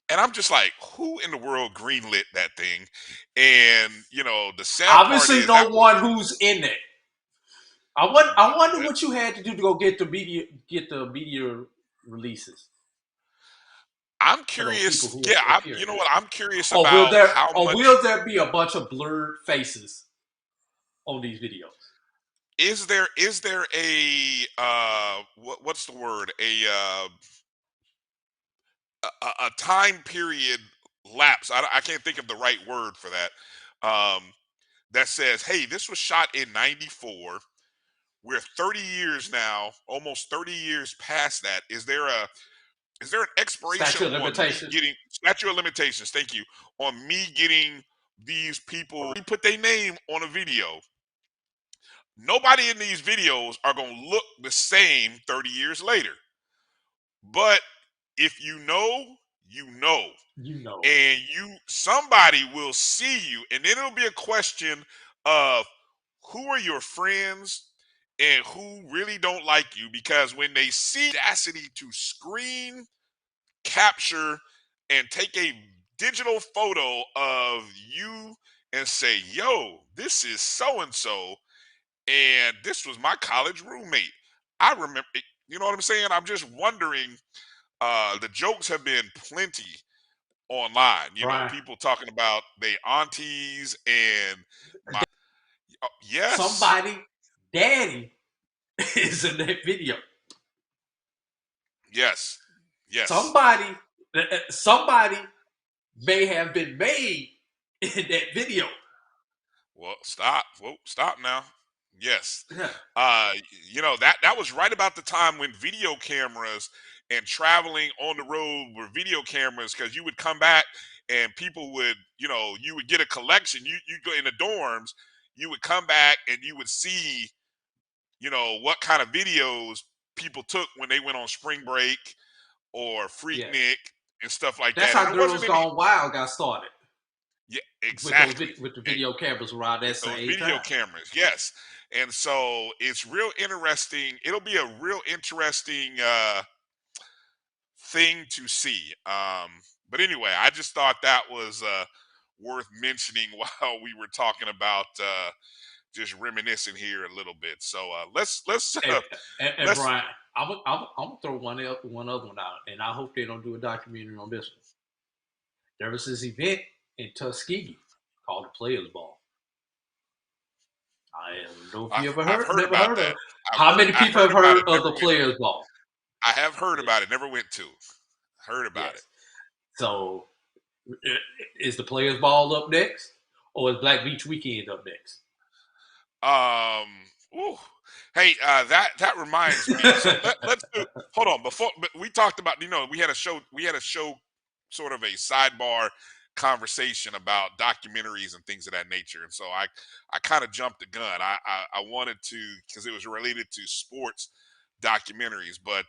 and I'm just like, who in the world greenlit that thing? And you know, the sad obviously part is no one who's in it. I wonder what you had to do to go get the media releases. I'm curious. You know what? I'm curious about how much. Will there be a bunch of blurred faces on these videos? Is there a what's the word, a time period lapse? I can't think of the right word for that. That says, hey, this was shot in '94. We're 30 years now, almost 30 years past that. Is there an expiration statute of limitations? Statute of limitations? Thank you. On me getting these people put their name on a video. Nobody in these videos are going to look the same 30 years later. But if you know, you know. You know. And somebody will see you, and then it'll be a question of who are your friends and who really don't like you, because when they see the audacity to screen capture and take a digital photo of you and say, yo, this is so-and-so, and this was my college roommate. I remember, you know what I'm saying? I'm just wondering, the jokes have been plenty online. You know, people talking about their aunties and somebody, daddy is in that video. Yes. Somebody may have been made in that video. Well, stop now. Yes. You know, that was right about the time when video cameras and traveling on the road were video cameras, because you would come back and people would, you know, you would get a collection. You go in the dorms, you would come back and you would see, you know, what kind of videos people took when they went on spring break or Freaknik and stuff like that. That's how Girls Gone Wild got started. Yeah, exactly. With the video cameras around that same video cameras, yes. And so it's real interesting. It'll be a real interesting thing to see. But anyway, I just thought that was worth mentioning while we were talking about just reminiscing here a little bit. So let's Brian, I'm gonna throw one other one out, and I hope they don't do a documentary on this one. There was this event in Tuskegee called the Players Ball. I don't know if you I've ever heard never about heard of that. it. How many I people have about it. heard of Never the went. Players Ball? I have heard Yes. about it. Never went to. Heard about Yes. So, is the Players Ball up next, or is Black Beach Weekend up next? it. Ooh. Hey, that reminds me. So let's do. Hold on. Before but we talked about, we had a show. Sort of a sidebar conversation about documentaries and things of that nature. And so I kind of jumped the gun. I wanted to, because it was related to sports documentaries, but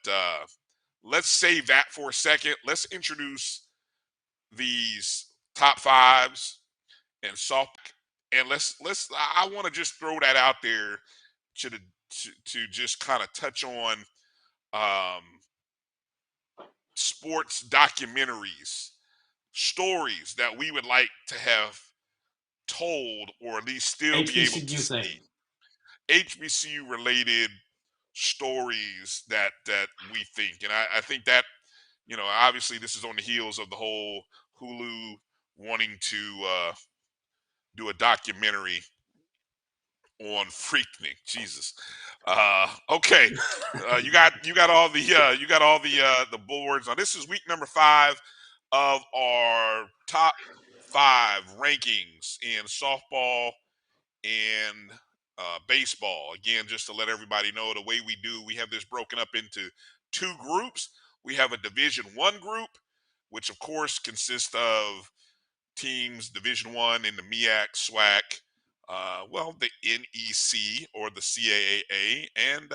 let's save that for a second. Let's introduce these top fives and soft, and I want to just throw that out there to the to just kind of touch on um, sports documentaries, stories that we would like to have told, or at least still be able to HBCU thing. see. HBCU related stories that we think, and I think that, obviously this is on the heels of the whole Hulu wanting to do a documentary on Freaknik. Jesus. Okay. You got all the boards. Now this is week number 5 of our top 5 rankings in softball and baseball. Again, just to let everybody know, the way we do, we have this broken up into 2 groups. We have a Division 1 group, which of course consists of teams Division 1 in the MEAC, SWAC, the NEC or the CAAA, and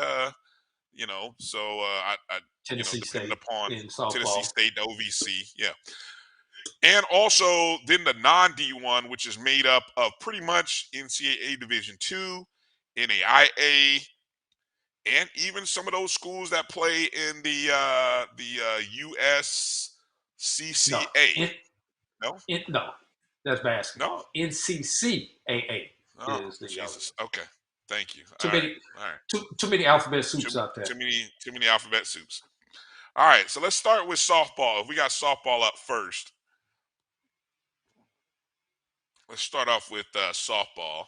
Tennessee depending State upon in Tennessee softball. State, the OVC, yeah. And also then the non-D1, which is made up of pretty much NCAA Division 2, NAIA, and even some of those schools that play in the No, USCCA. No? no, that's No? basketball. NCCAA Oh, is the other Jesus. one. Okay. Thank you. Too All right. many, All right. too many alphabet Too, soups out there. too many alphabet soups. All right. So let's start with softball. If we got softball up first, let's start off with softball,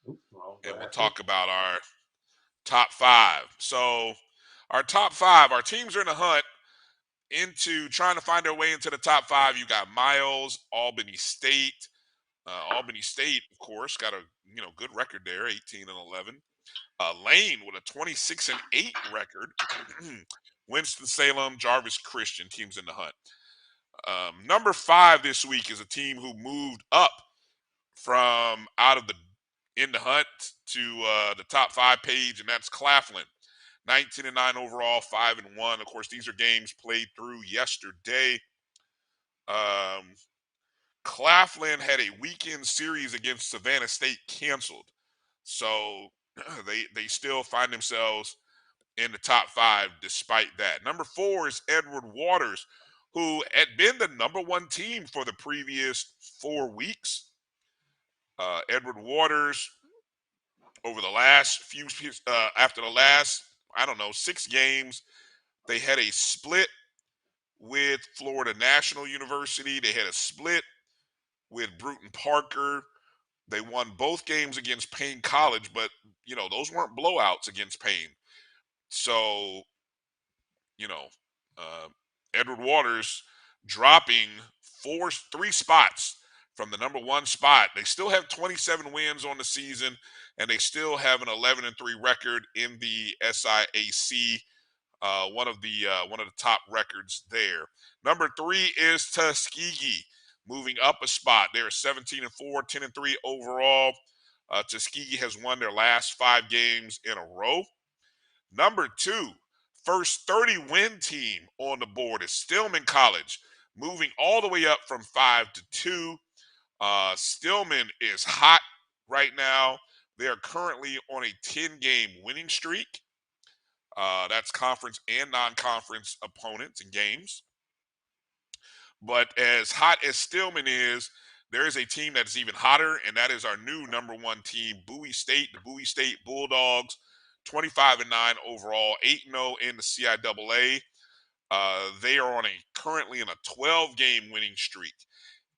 and we'll talk about our top 5. So our top 5, our teams are in the hunt into trying to find their way into the top 5. You got Miles, Albany State. Albany State, of course, got a good record there, 18-11. Lane with a 26-8 record. Winston-Salem, Jarvis Christian, teams in the hunt. Number 5 this week is a team who moved up from out of the in the hunt to the top 5 page, and that's Claflin. 19-9 overall, 5-1. Of course, these are games played through yesterday. Claflin had a weekend series against Savannah State canceled, so they still find themselves in the top 5 despite that. Number 4 is Edward Waters, who had been the number 1 team for the previous 4 weeks. Edward Waters, over the last after the last, 6 games, they had a split with Florida National University. They had a split with Bruton Parker. They won both games against Payne College, but those weren't blowouts against Payne. So, Edward Waters dropping 3 spots from the number 1 spot. They still have 27 wins on the season, and they still have an 11-3 record in the SIAC. One of the top records there. Number 3 is Tuskegee, moving up a spot. They're 17-4, 10-3 overall. Tuskegee has won their last 5 games in a row. Number 2, first 30-win team on the board is Stillman College, moving all the way up from 5-2. Stillman is hot right now. They are currently on a 10-game winning streak. That's conference and non-conference opponents and games. But as hot as Stillman is, there is a team that's even hotter, and that is our new number 1 team, Bowie State, the Bowie State Bulldogs, 25-9 overall, 8-0 in the CIAA. They are currently in a 12-game winning streak.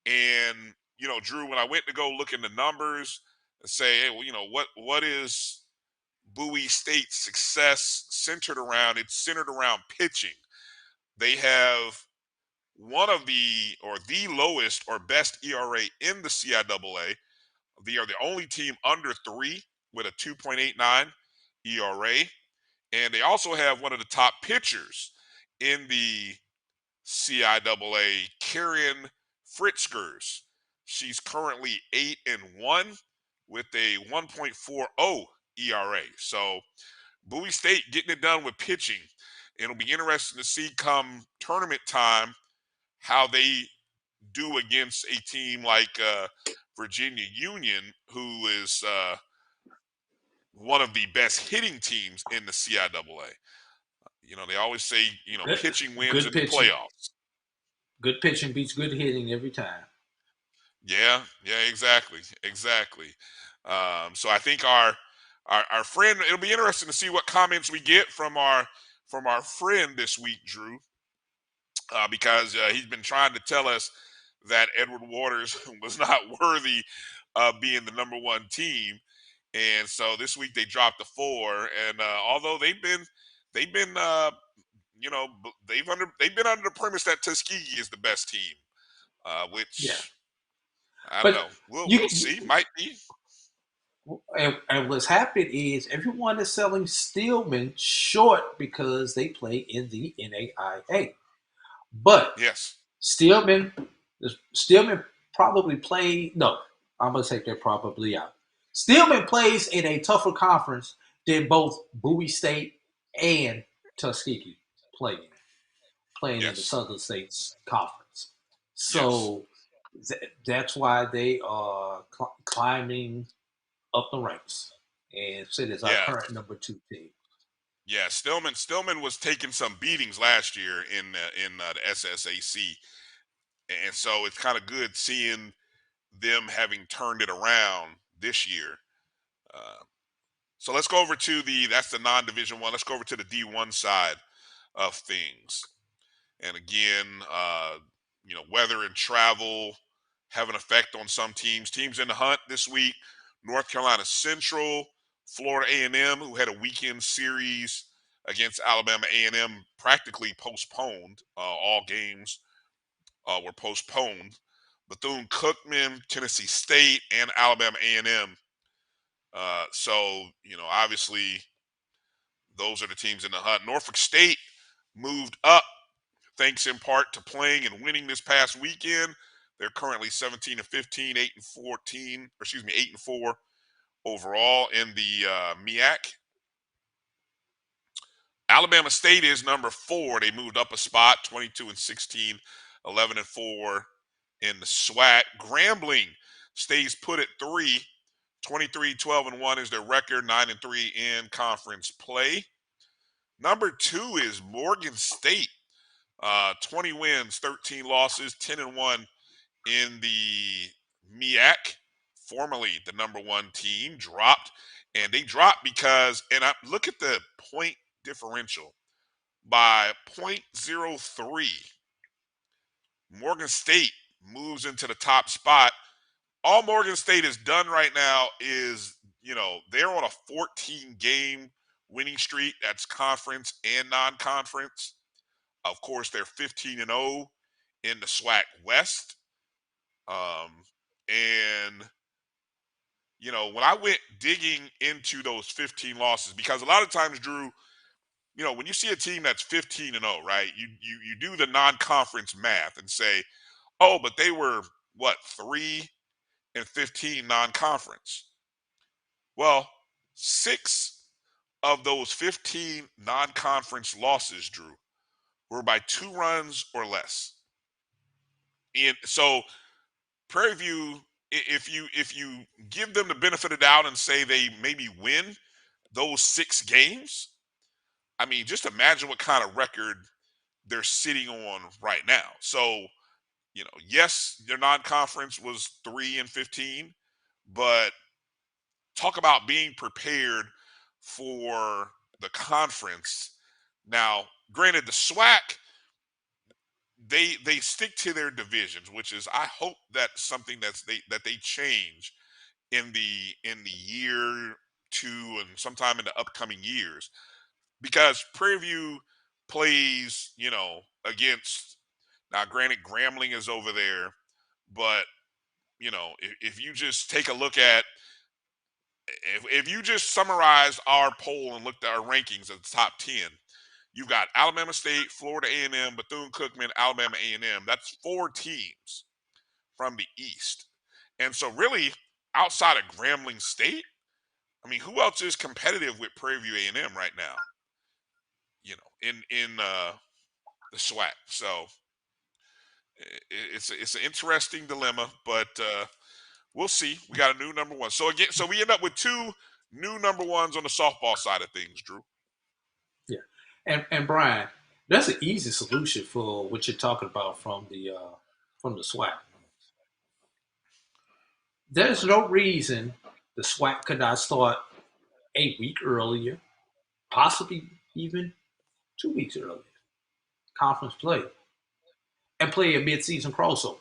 And, Drew, when I went to go look in the numbers and say, hey, well, what is Bowie State's success centered around? It's centered around pitching. They have the lowest or best ERA in the CIAA. They are the only team under 3 with a 2.89 ERA. And they also have one of the top pitchers in the CIAA, Karen Fritzgers. She's currently 8-1 with a 1.40 ERA. So Bowie State getting it done with pitching. It'll be interesting to see come tournament time how they do against a team like Virginia Union, who is one of the best hitting teams in the CIAA. They always say, pitching wins Good in the pitching. playoffs. Good pitching beats good hitting every time. Yeah, exactly. So I think our friend, it'll be interesting to see what comments we get from our friend this week, Drew, because he's been trying to tell us that Edward Waters was not worthy of being the number 1 team, and so this week they dropped the 4. And although they've been they've been under the premise that Tuskegee is the best team, which I don't know. We'll see. Might be. And what's happened is everyone is selling Stillman short because they play in the NAIA. But yes, Stillman probably played. No, I'm gonna take that probably out. Stillman plays in a tougher conference than both Bowie State and Tuskegee playing in the Southern States Conference. So that's why they are climbing up the ranks and sit as our current number 2 team. Yeah, Stillman was taking some beatings last year in the SSAC, and so it's kind of good seeing them having turned it around this year. So let's go over to that's the non-division 1. Let's go over to the D1 side of things. And again, weather and travel have an effect on some teams. Teams in the hunt this week: North Carolina Central, Florida A&M, who had a weekend series against Alabama A&M, practically postponed. All games were postponed. Bethune-Cookman, Tennessee State, and Alabama A&M. So, obviously, those are the teams in the hunt. Norfolk State moved up, thanks in part to playing and winning this past weekend. They're currently 17-15, 8-4 overall in the MEAC. Alabama State is number 4. They moved up a spot, 22-16, 11-4 in the SWAC. Grambling stays put at 3. 23-12-1 is their record, 9-3 in conference play. Number 2 is Morgan State. 20 wins, 13 losses, 10-1 in the MEAC. Formerly the number 1 team, dropped. And they dropped because, look at the point differential, by 0.03. Morgan State moves into the top spot. All Morgan State has done right now is, they're on a 14-game winning streak. That's conference and non-conference. Of course, they're 15-0 in the SWAC West. And, when I went digging into those 15 losses, because a lot of times, Drew, when you see a team that's 15-0, right, you do the non-conference math and say, oh, but they were, 3-15 non-conference. Well, 6 of those 15 non-conference losses, Drew, were by 2 runs or less. And so Prairie View, if you give them the benefit of the doubt and say they maybe win those 6 games, I mean, just imagine what kind of record they're sitting on right now. So, yes, their non-conference was 3-15, but talk about being prepared for the conference. Now, granted, the SWAC they stick to their divisions, which is I hope that's something that they change in the year two and sometime in the upcoming years, because Prairie View plays, against, now granted Grambling is over there, but if you just take a look at, if you just summarize our poll and looked at our rankings of the top 10, you've got Alabama State, Florida A&M, Bethune-Cookman, Alabama A&M. That's 4 teams from the East. And so really, outside of Grambling State, I mean, who else is competitive with Prairie View A&M right now? In the SWAC. So it's an interesting dilemma, but we'll see. We got a new number one. So we end up with 2 new number ones on the softball side of things, Drew. Yeah, and Brian, that's an easy solution for what you're talking about from the SWAC. There's no reason the SWAC could not start a week earlier, possibly even 2 weeks earlier, conference play, and play a mid-season crossover.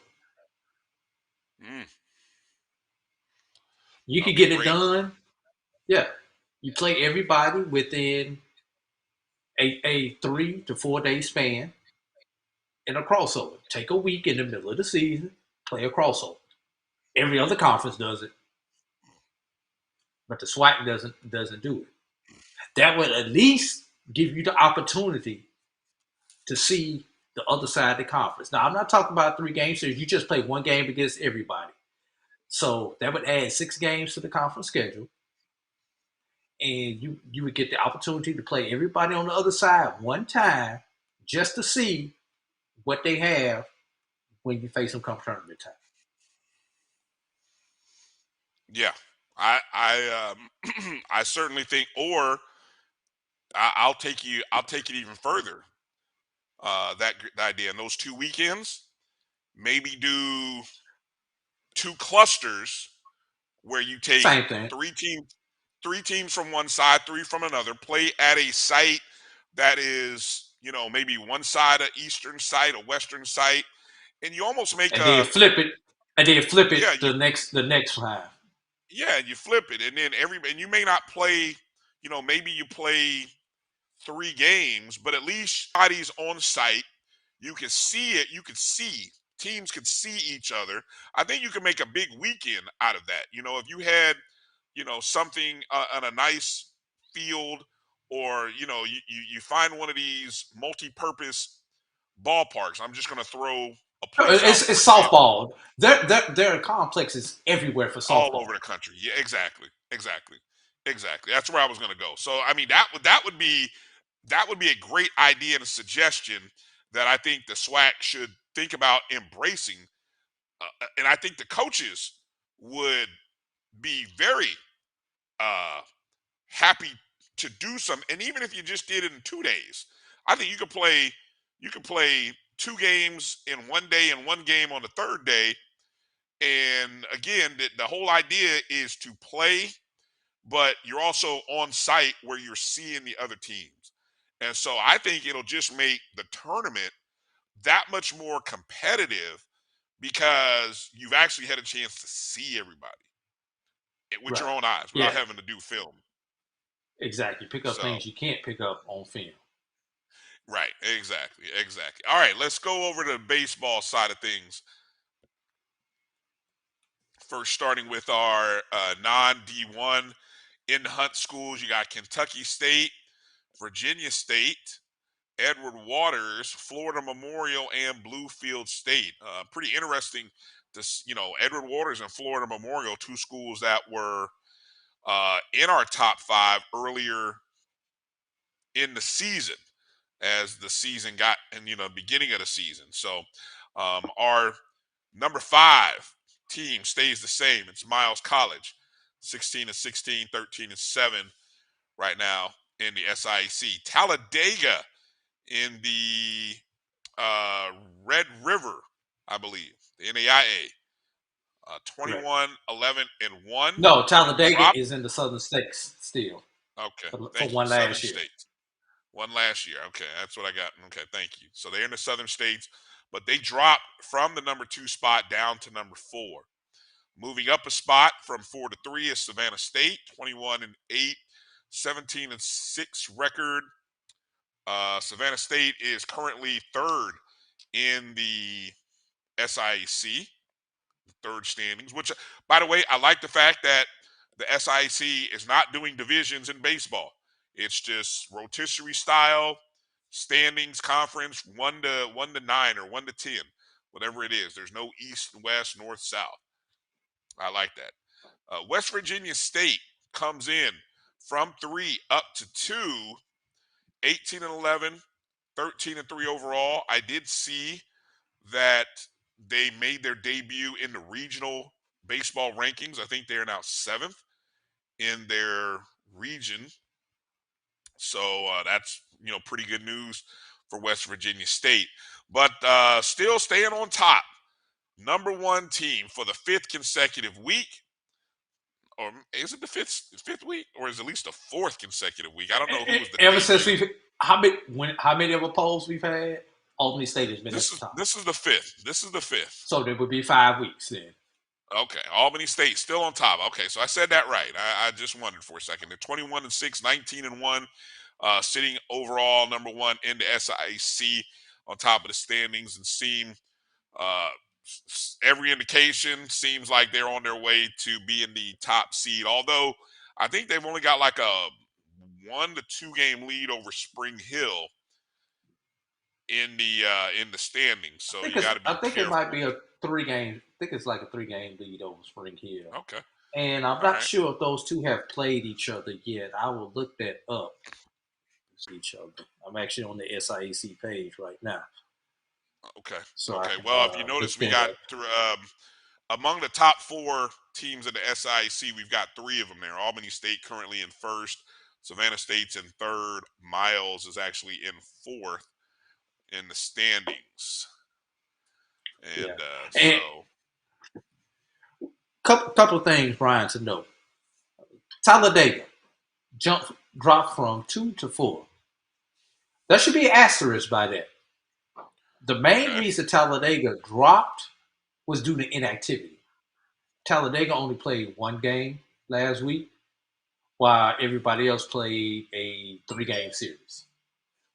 You could get it done. Yeah, you play everybody within a 3 to 4 day span in a crossover. Take a week in the middle of the season, play a crossover. Every other conference does it, but the SWAC doesn't do it. That would at least give you the opportunity to see the other side of the conference. Now, I'm not talking about 3 games series. You just play 1 game against everybody. So that would add 6 games to the conference schedule. And you would get the opportunity to play everybody on the other side 1 time just to see what they have when you face them come tournament time. Yeah, I certainly think, or I'll take it even further. That idea in those 2 weekends, maybe do 2 clusters where you take Same thing. 3 teams from one side, 3 from another, play at a site that is, maybe one side, a eastern site, a western site, and you almost make then flip it. And then flip it yeah, the next time. Yeah, and you flip it, and then and you may not play, maybe you play 3 games, but at least everybody's on site. You can see it. You can see teams can see each other. I think you can make a big weekend out of that. If you had, something on a nice field, or you find one of these multi-purpose ballparks. I'm just going to throw a place out. It's softball. There are complexes everywhere for softball. All over the country. Yeah, exactly. That's where I was going to go. So I mean, that would be a great idea and a suggestion that I think the SWAC should think about embracing, and I think the coaches would be very happy to do some. And even if you just did it in 2 days, I think you could play 2 games in 1 day and 1 game on the 3rd day. And again, the whole idea is to play, but you're also on site where you're seeing the other teams. And so I think it'll just make the tournament that much more competitive, because you've actually had a chance to see everybody with your own eyes without having to do film. Exactly. Pick up things you can't pick up on film. Right. Exactly. All right, let's go over to the baseball side of things. First, starting with our non-D1 in-hunt schools, you got Kentucky State, Virginia State, Edward Waters, Florida Memorial, and Bluefield State. Pretty interesting. Edward Waters and Florida Memorial, 2 schools that were in our top 5 earlier in the season, as the season got, and beginning of the season. So our number 5 team stays the same. It's Miles College, 16-16, 13-7 right now in the SIAC. Talladega in the Red River, I believe, the NAIA, 21-11-1. No, Talladega is in the Southern States still. Okay, for one last year. States. One last year. Okay, that's what I got. Okay, thank you. So they're in the Southern States. but they dropped from the number 2 spot down to number 4. Moving up a spot from 4 to 3 is Savannah State, 21-8, 17-6 record. Savannah State is currently 3rd in the SIAC, third standings, which, by the way, I like the fact that the SIAC is not doing divisions in baseball. It's just rotisserie style standings, conference 1 to 9 or 1 to 10, whatever it is. There's no east, west, north, south. I like that. West Virginia State comes in from 3 up to 2, 18-11, 13-3 overall. I did see that they made their debut in the regional baseball rankings. I think they are now 7th in their region. So that's, pretty good news for West Virginia State. But still staying on top. Number 1 team for the 5th consecutive week. Or is it the fifth week? Or is it at least the 4th consecutive week? I don't know who was the ever since how many of the polls we've had? Albany State has been at the top. This is the 5th. This is the 5th. So there would be 5 weeks then. Okay, Albany State still on top. Okay, so I said that right. I just wondered for a second. They're 21-6, 19-1, sitting overall number 1 in the SIAC on top of the standings, and seem every indication seems like they're on their way to being the top seed. Although I think they've only got like a 1 to 2 game lead over Spring Hill in the standings. So you got to be I think careful. it might be a 3-game. I think it's like a 3-game lead over Spring Hill. Okay. And I'm not sure if those two have played each other yet. I will look that up. Each other. I'm actually on the SIAC page right now. Okay. So okay. Well, if you notice, we got among the top 4 teams in the SIAC, we've got 3 of them there. Albany State currently in 1st. Savannah State's in 3rd. Miles is actually in 4th in the standings. And so, couple of things, Brian, to note. Talladega dropped from 2 to 4. There should be an asterisk by that. The main reason Talladega dropped was due to inactivity. Talladega only played 1 game last week, while everybody else played a 3-game series.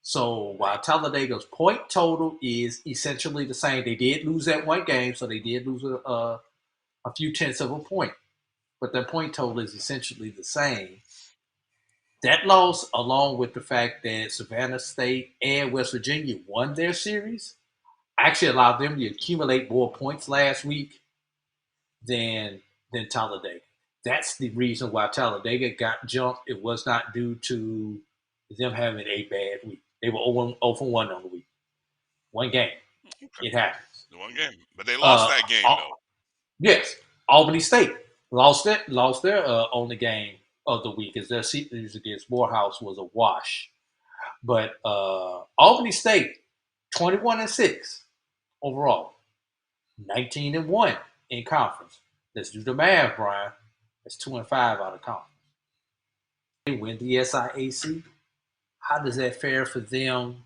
So while Talladega's point total is essentially the same, they did lose that 1 game, so they did lose a few tenths of a point. But their point total is essentially the same. That loss, along with the fact that Savannah State and West Virginia won their series, actually allowed them to accumulate more points last week than Talladega. That's the reason why Talladega got jumped. It was not due to them having a bad week. They were 0 for 1 on the week. 1 game. It happens. 1 game. But they lost that game, though. Yes. Albany State lost their only game of the week, as their series against Morehouse was a wash. But Albany State, 21-6 overall, 19-1 in conference. Let's do the math, Brian. That's 2-5 out of conference. They win the SIAC. How does that fare for them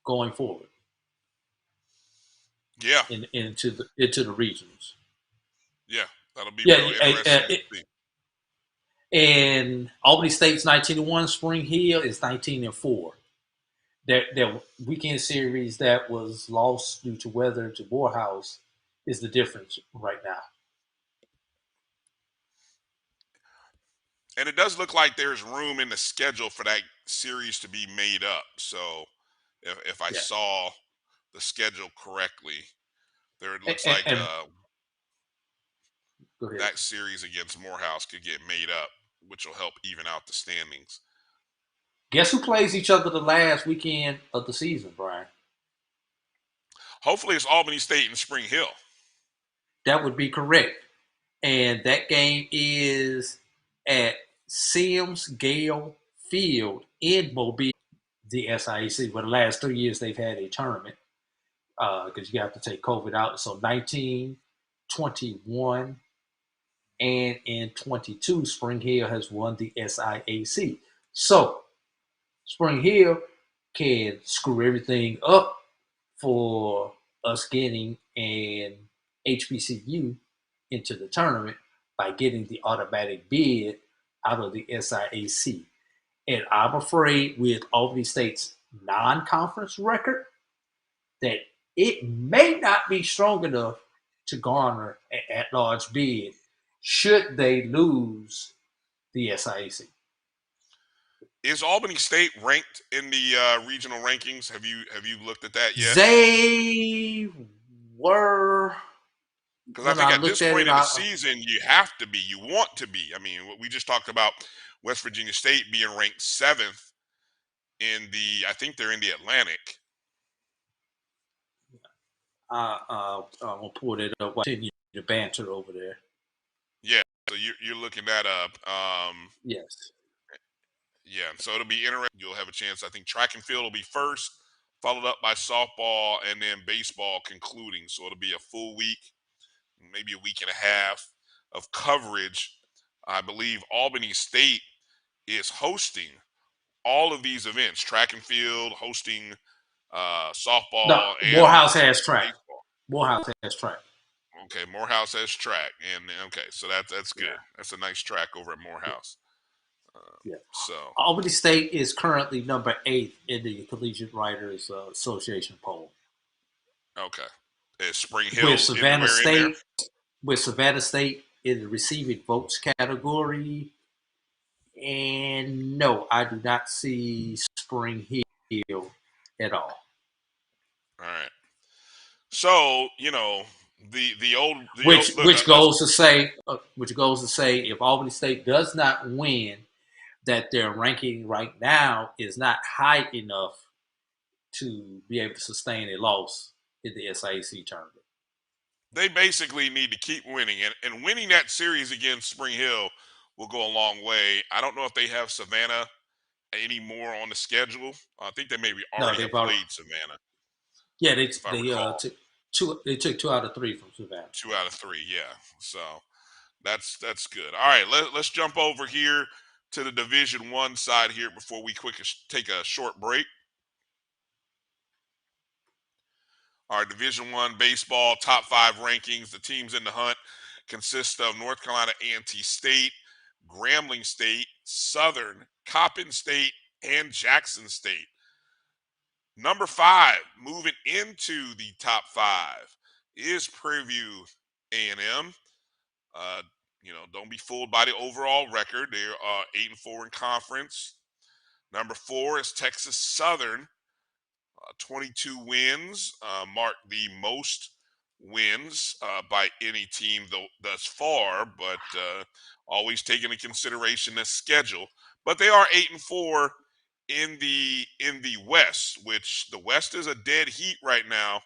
going forward? Yeah. Into the regions. Yeah, that'll be real interesting to see. And Albany State's 19-1. Spring Hill is 19-4. Their weekend series that was lost due to weather to Morehouse is the difference right now. And it does look like there's room in the schedule for that series to be made up. So if I saw the schedule correctly, there it looks like that series against Morehouse could get made up, which will help even out the standings. Guess who plays each other the last weekend of the season, Brian? Hopefully it's Albany State and Spring Hill. That would be correct. And that game is at Sims Gale Field in Mobile, the SIAC. For the last 3 years, they've had a tournament because you have to take COVID out. So 19, 21, and in 22, Spring Hill has won the SIAC. So Spring Hill can screw everything up for us getting an HBCU into the tournament by getting the automatic bid out of the SIAC. And I'm afraid with Albany State's non-conference record that it may not be strong enough to garner an at-large bid should they lose the SIAC. Is Albany State ranked in the regional rankings? Have you looked at that yet? They were. Because I think at this point in the season, you have to be. You want to be. I mean, we just talked about West Virginia State being ranked 7th in the. I think they're in the Atlantic. I'll pull it up. Continue the banter over there. Yeah, so you're looking that up. Yes. Yeah, so it'll be interesting. You'll have a chance. I think track and field will be first, followed up by softball, and then baseball concluding. So it'll be a full week, maybe a week and a half of coverage. I believe Albany State is hosting all of these events: track and field, hosting softball. No, and Morehouse has track. Baseball. Morehouse has track. Okay, Morehouse has track, and okay, so that's good. Yeah. That's a nice track over at Morehouse. Yeah. So Albany State is currently number 8 in the Collegiate Writers Association poll. Okay. Is Spring Hill with Savannah State? With Savannah State in the receiving votes category, and no, I do not see Spring Hill at all. All right. So which goes to say if Albany State does not win, that their ranking right now is not high enough to be able to sustain a loss in the SIAC tournament. They basically need to keep winning, and winning that series against Spring Hill will go a long way. I don't know if they have Savannah anymore on the schedule. I think they maybe already have played Savannah. Yeah, they took 2 out of 3 from Savannah. 2 out of 3, yeah. So that's good. All right, let's jump over here to the Division I side here before we quickly take a short break. Our Division I baseball top 5 rankings. The teams in the hunt consist of North Carolina A&T State, Grambling State, Southern, Coppin State, and Jackson State. Number 5, moving into the top 5, is Prairie View A&M. Don't be fooled by the overall record. They're 8-4 in conference. Number 4 is Texas Southern. 22 wins, mark the most wins by any team thus far, but always taking into consideration the schedule. But they are 8-4 in the West, which the West is a dead heat right now,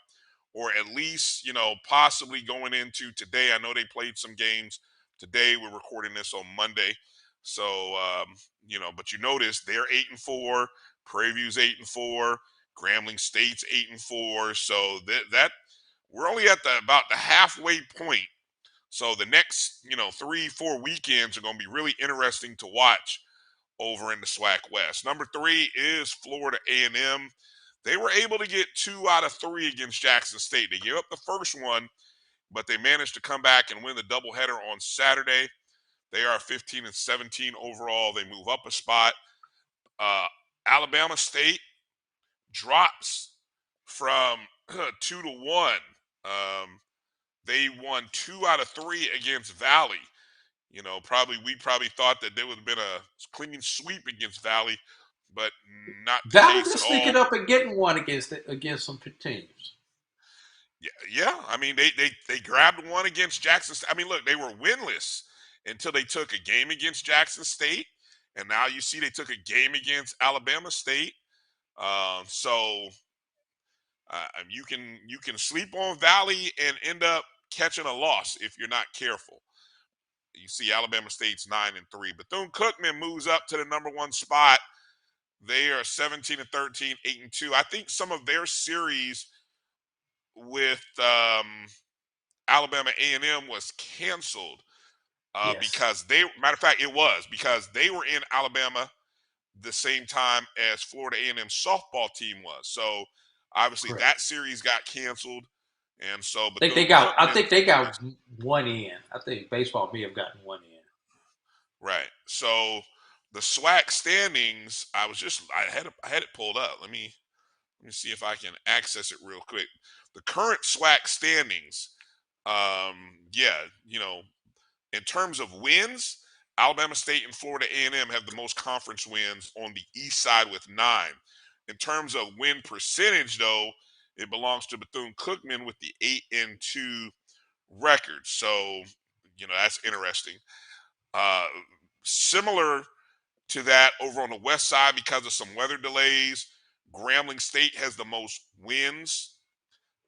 or at least possibly going into today. I know they played some games today. We're recording this on Monday, so but you notice they're 8-4. Prairie View's 8-4. Grambling State's 8-4, so that we're only at about the halfway point. So the next 3-4 weekends are going to be really interesting to watch over in the SWAC West. Number 3 is Florida A&M. They were able to get 2 out of 3 against Jackson State. They gave up the first one, but they managed to come back and win the doubleheader on Saturday. They are 15-17 overall. They move up a spot. Alabama State drops from 2-1. They won 2 out of 3 against Valley. We probably thought that there would have been a clean sweep against Valley, but not the Valley case just at all. sneaking up and getting one against some teams. Yeah. I mean, they grabbed one against Jackson State. I mean, look, they were winless until they took a game against Jackson State, and now you see they took a game against Alabama State. You can sleep on Valley and end up catching a loss if you're not careful. You see Alabama State's 9-3. Bethune-Cookman moves up to the number 1 spot. They are 17-13, 8-2. I think some of their series with Alabama A&M was canceled because because they were in Alabama the same time as Florida A&M softball team was. So obviously that series got canceled. And so, I think they got one in. I think baseball may have gotten one in. Right. So the SWAC standings, I had it pulled up. Let me see if I can access it real quick. The current SWAC standings, in terms of wins, Alabama State and Florida A&M have the most conference wins on the east side with 9. In terms of win percentage, though, it belongs to Bethune-Cookman with the 8-2 record. So, that's interesting. Similar to that over on the west side, because of some weather delays, Grambling State has the most wins.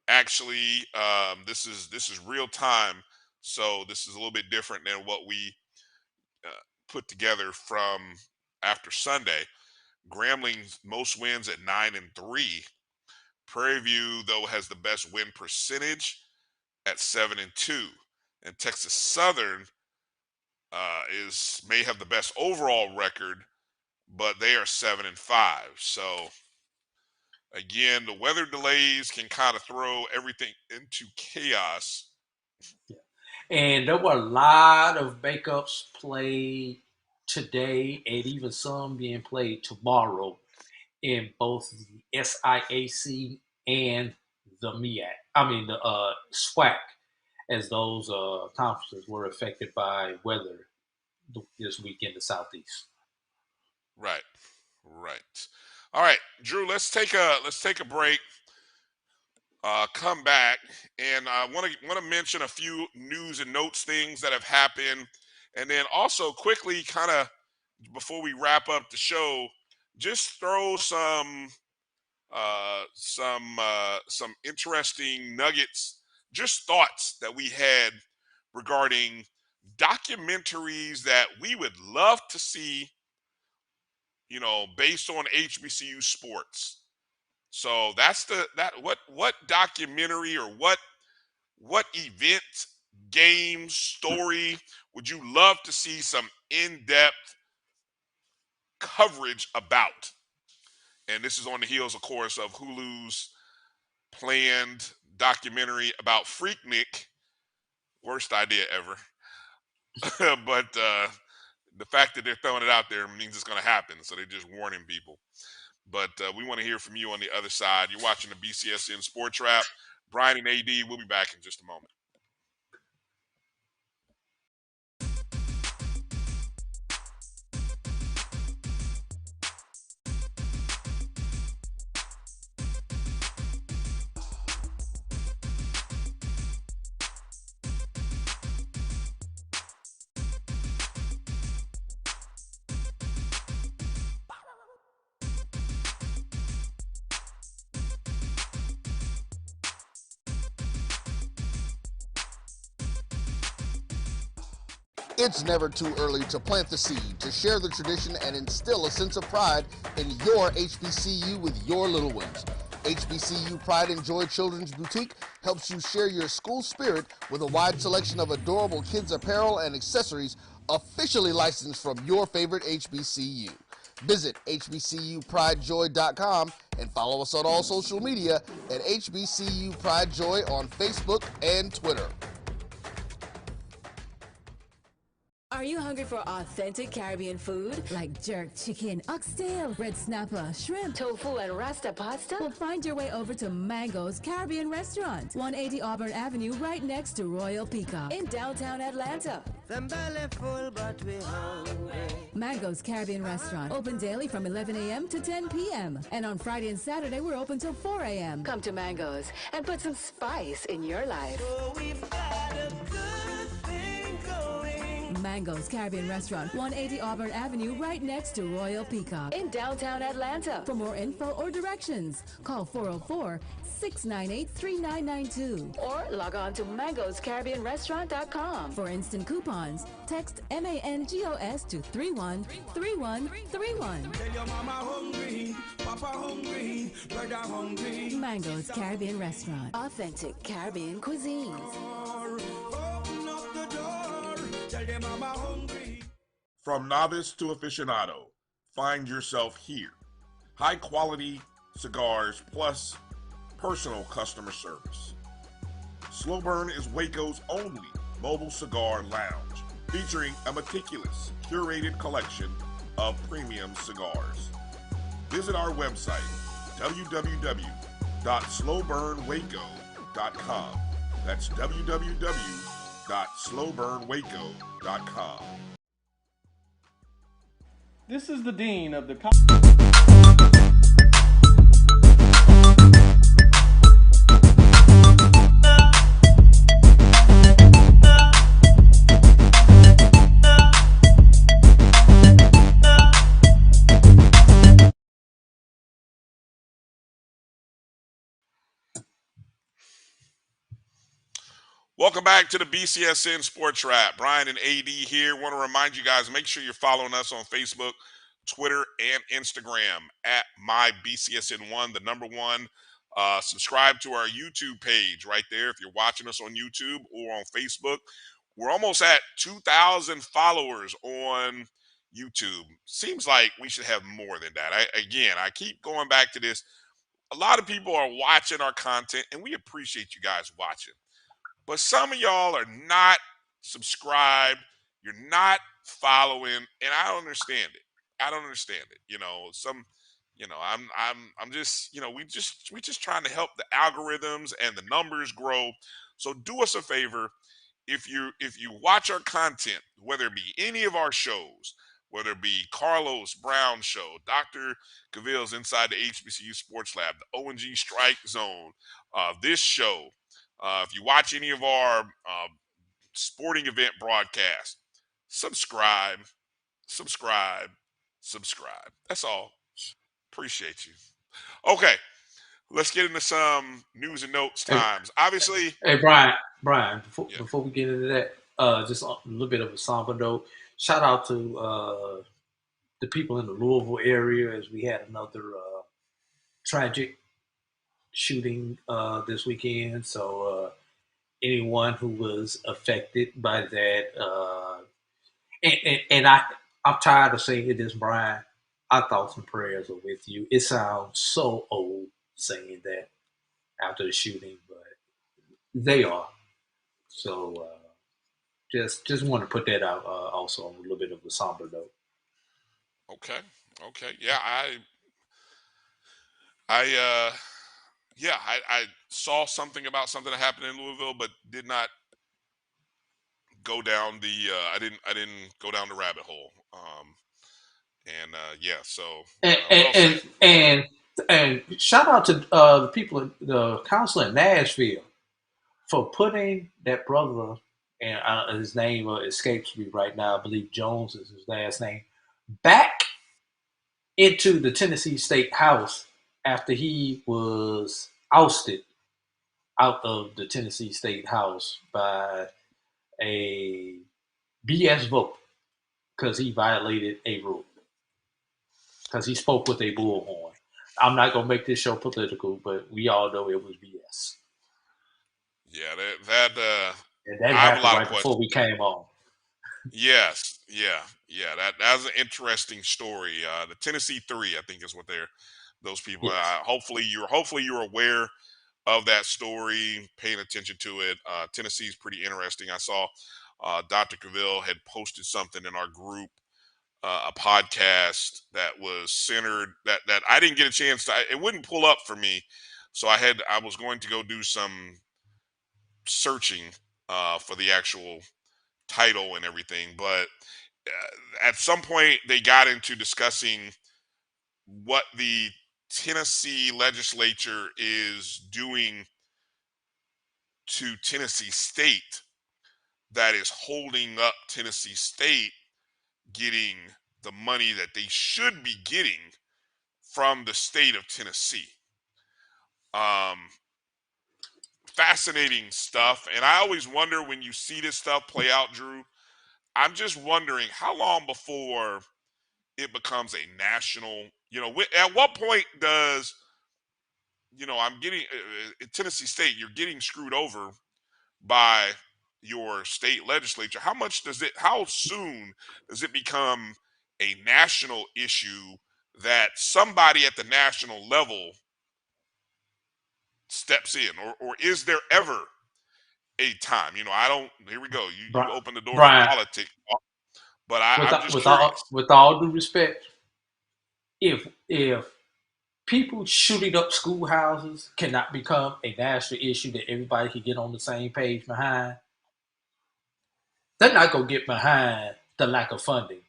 Actually, this is real time, so this is a little bit different than what we put together from after Sunday. Grambling's most wins at 9-3. Prairie View, though, has the best win percentage at 7-2, and Texas Southern may have the best overall record, but they are 7-5. So again, the weather delays can kind of throw everything into chaos. Yeah. And there were a lot of makeups played today, and even some being played tomorrow in both the SIAC and the the SWAC, as those conferences were affected by weather this week in the Southeast. Right. All right, Drew. Let's take a break. Come back, and I want to mention a few news and notes things that have happened, and then also quickly, kind of before we wrap up the show, just throw some interesting nuggets, just thoughts that we had regarding documentaries that we would love to see, based on HBCU sports. So that's what documentary or what event, game, story would you love to see some in-depth coverage about? And this is on the heels, of course, of Hulu's planned documentary about Freaknik. Worst idea ever. But the fact that they're throwing it out there means it's going to happen. So they're just warning people. But we want to hear from you on the other side. You're watching the BCSN SportsWrap. Bryan and A.D. We'll be back in just a moment. It's never too early to plant the seed, to share the tradition, and instill a sense of pride in your HBCU with your little ones. HBCU Pride and Joy Children's Boutique helps you share your school spirit with a wide selection of adorable kids' apparel and accessories officially licensed from your favorite HBCU. Visit hbcupridejoy.com and follow us on all social media at HBCU Pride Joy on Facebook and Twitter. Are you hungry for authentic Caribbean food? Like jerk chicken, oxtail, red snapper, shrimp, tofu, and rasta pasta? Well, find your way over to Mango's Caribbean Restaurant, 180 Auburn Avenue, right next to Royal Peacock in downtown Atlanta. Them belly full, but we hungry. Mango's Caribbean Restaurant, open daily from 11 a.m. to 10 p.m. And on Friday and Saturday, we're open till 4 a.m. Come to Mango's and put some spice in your life. So we've got a good thing going. Mango's Caribbean Restaurant, 180 Auburn Avenue, right next to Royal Peacock in downtown Atlanta. For more info or directions, call 404-698-3992 or log on to mangoscaribbeanrestaurant.com. For instant coupons, text MANGOS to 313131. Tell your mama hungry, papa hungry, brother hungry. Mango's Caribbean Restaurant, authentic Caribbean cuisines. Open up the door. Tell them I'm hungry. From novice to aficionado, find yourself here. High quality cigars plus personal customer service. Slow Burn is Waco's only mobile cigar lounge, featuring a meticulous, curated collection of premium cigars. Visit our website, www.slowburnwaco.com. That's www.slowburnwaco.com. This is the dean of the Welcome back to the BCSN SportsWrap. Bryan and A.D here. Want to remind you guys, make sure you're following us on Facebook, Twitter, and Instagram at MyBCSN1, the number one. Subscribe to our YouTube page right there if you're watching us on YouTube or on Facebook. We're almost at 2,000 followers on YouTube. Seems like we should have more than that. I keep going back to this. A lot of people are watching our content, and we appreciate you guys watching. But some of y'all are not subscribed. You're not following, and I don't understand it. I don't understand it. I'm just, we just trying to help the algorithms and the numbers grow. So do us a favor. If you watch our content, whether it be any of our shows, whether it be Carlos Brown show, Dr. Cavill's Inside the HBCU Sports Lab, the O&G Strike Zone, this show, if you watch any of our sporting event broadcasts, subscribe. That's all. Appreciate you. Okay, let's get into some news and notes times. Obviously. Hey, Bryan, before we get into that, just a little bit of a somber note. Shout out to the people in the Louisville area as we had another tragic shooting this weekend. So anyone who was affected by that, and I'm tired of saying this, Bryan. Our thoughts and prayers are with you. It sounds so old saying that after the shooting, but they are. So just want to put that out also on a little bit of a somber note. Okay. Yeah, I saw something about something that happened in Louisville, but did not go down the I didn't go down the rabbit hole. And shout out to the people, the council in Nashville, for putting that brother, and his name escapes me right now. I believe Jones is his last name, back into the Tennessee State House after he was ousted out of the Tennessee State House by a BS vote because he violated a rule, because he spoke with a bullhorn. I'm not going to make this show political, but we all know it was BS. Yeah, and that happened right before we came on. Yes, yeah. That's an interesting story. The Tennessee Three, I think, is what those people. Yes. Hopefully you're aware of that story, paying attention to it. Tennessee is pretty interesting. I saw Dr. Cavill had posted something in our group, a podcast that was centered that I didn't get a chance to. It wouldn't pull up for me, so I was going to go do some searching for the actual title and everything, but at some point they got into discussing what the Tennessee legislature is doing to Tennessee State that is holding up Tennessee State getting the money that they should be getting from the state of Tennessee. Fascinating stuff. And I always wonder when you see this stuff play out, Drew, I'm just wondering how long before it becomes a national, at what point does, I'm getting Tennessee State, you're getting screwed over by your state legislature. How soon does it become a national issue that somebody at the national level steps in, or is there ever a time. I don't. Here we go. You open the door for Brian, politics, but I'm just curious. with all due respect, if people shooting up schoolhouses cannot become a national issue that everybody can get on the same page behind, they're not gonna get behind the lack of funding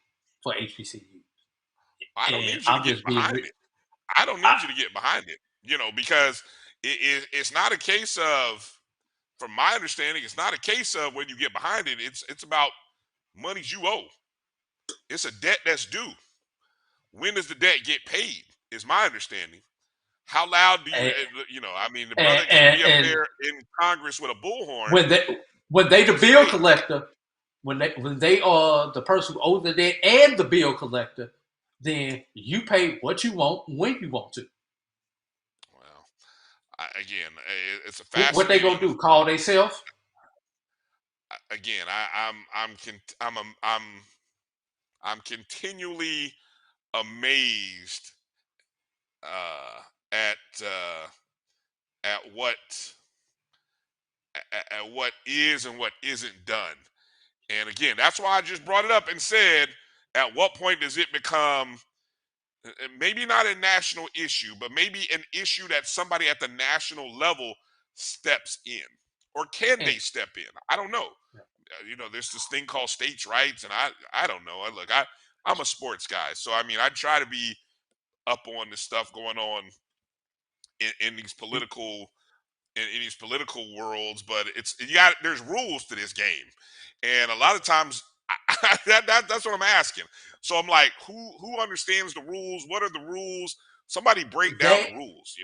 for HBCUs. I don't And need you to I'm get just being, behind it. I don't need you to get behind it. Because it's not a case of, from my understanding, it's not a case of when you get behind it. It's about monies you owe. It's a debt that's due. When does the debt get paid? Is my understanding. How loud do you? and, I mean, the brother can and, be up and there in Congress with a bullhorn. when they the and bill say, collector, when they are the person who owes the debt and the bill collector, then you pay what you want when you want to. Well, again, it's a What they gonna fascinating. do? Call themselves? Again, I'm continually amazed at what at what is and what isn't done. And again, that's why I just brought it up and said, at what point does it become maybe not a national issue, but maybe an issue that somebody at the national level steps in, or can they step in? I don't know. There's this thing called states' rights, and I don't know. I'm a sports guy, so I mean, I try to be up on the stuff going on in these political in these political worlds, but there's rules to this game, and a lot of times that's what I'm asking. So I'm like, who understands the rules? What are the rules? Somebody break down the rules.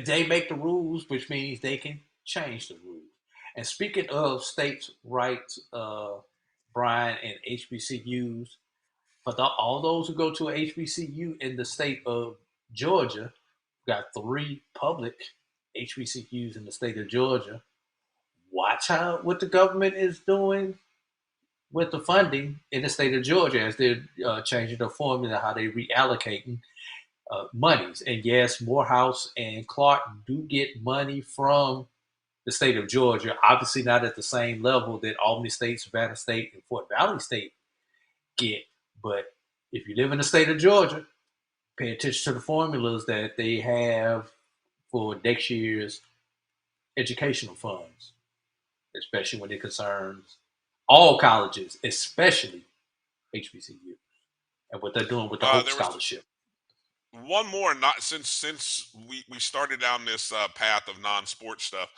They make the rules, which means they can change the rules. And speaking of states' rights, Brian, and HBCUs, for all those who go to a HBCU in the state of Georgia, got 3 public HBCUs in the state of Georgia. Watch out what the government is doing with the funding in the state of Georgia as they're changing the formula, how they reallocating monies. And yes, Morehouse and Clark do get money from the state of Georgia. Obviously, not at the same level that Albany State, Savannah State, and Fort Valley State get. But if you live in the state of Georgia, pay attention to the formulas that they have for next year's educational funds, especially when it concerns all colleges, especially HBCU, and what they're doing with the Hope Scholarship. One more, not since we started down this path of non-sports stuff,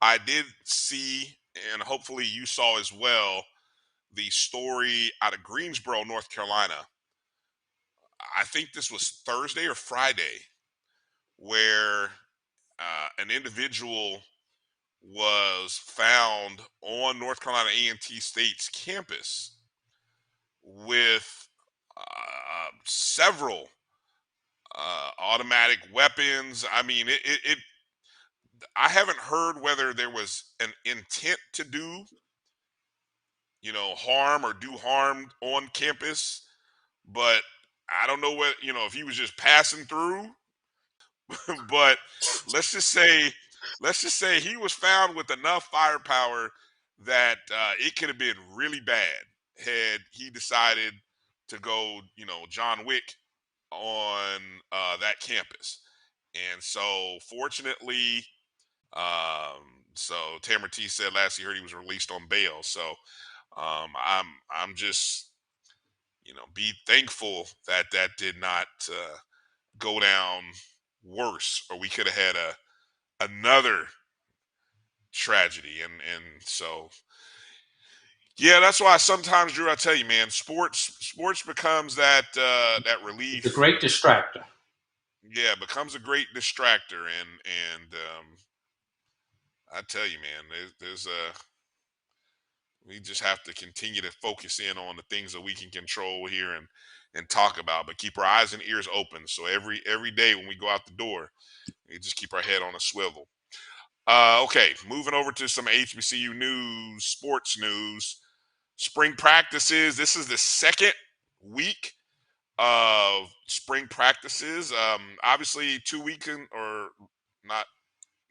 I did see, and hopefully you saw as well, the story out of Greensboro, North Carolina. I think this was Thursday or Friday, where an individual was found on North Carolina A&T State's campus with several automatic weapons. I mean, I haven't heard whether there was an intent to do, harm or do harm on campus, but I don't know what, if he was just passing through. But let's just say he was found with enough firepower that it could have been really bad had he decided to go, John Wick on that campus. And so fortunately, so Tamara T said last he heard he was released on bail. So I'm just, be thankful that that did not go down worse, or we could have had another tragedy. And so yeah, that's why sometimes, Drew, I tell you, man, sports becomes that relief. The great distractor. Yeah, becomes a great distractor, and I tell you, man, there's we just have to continue to focus in on the things that we can control here and talk about, but keep our eyes and ears open. So every day when we go out the door, we just keep our head on a swivel. Okay, moving over to some HBCU news, sports news. Spring practices. This is the second week of spring practices. Obviously, 2 weekends, or not,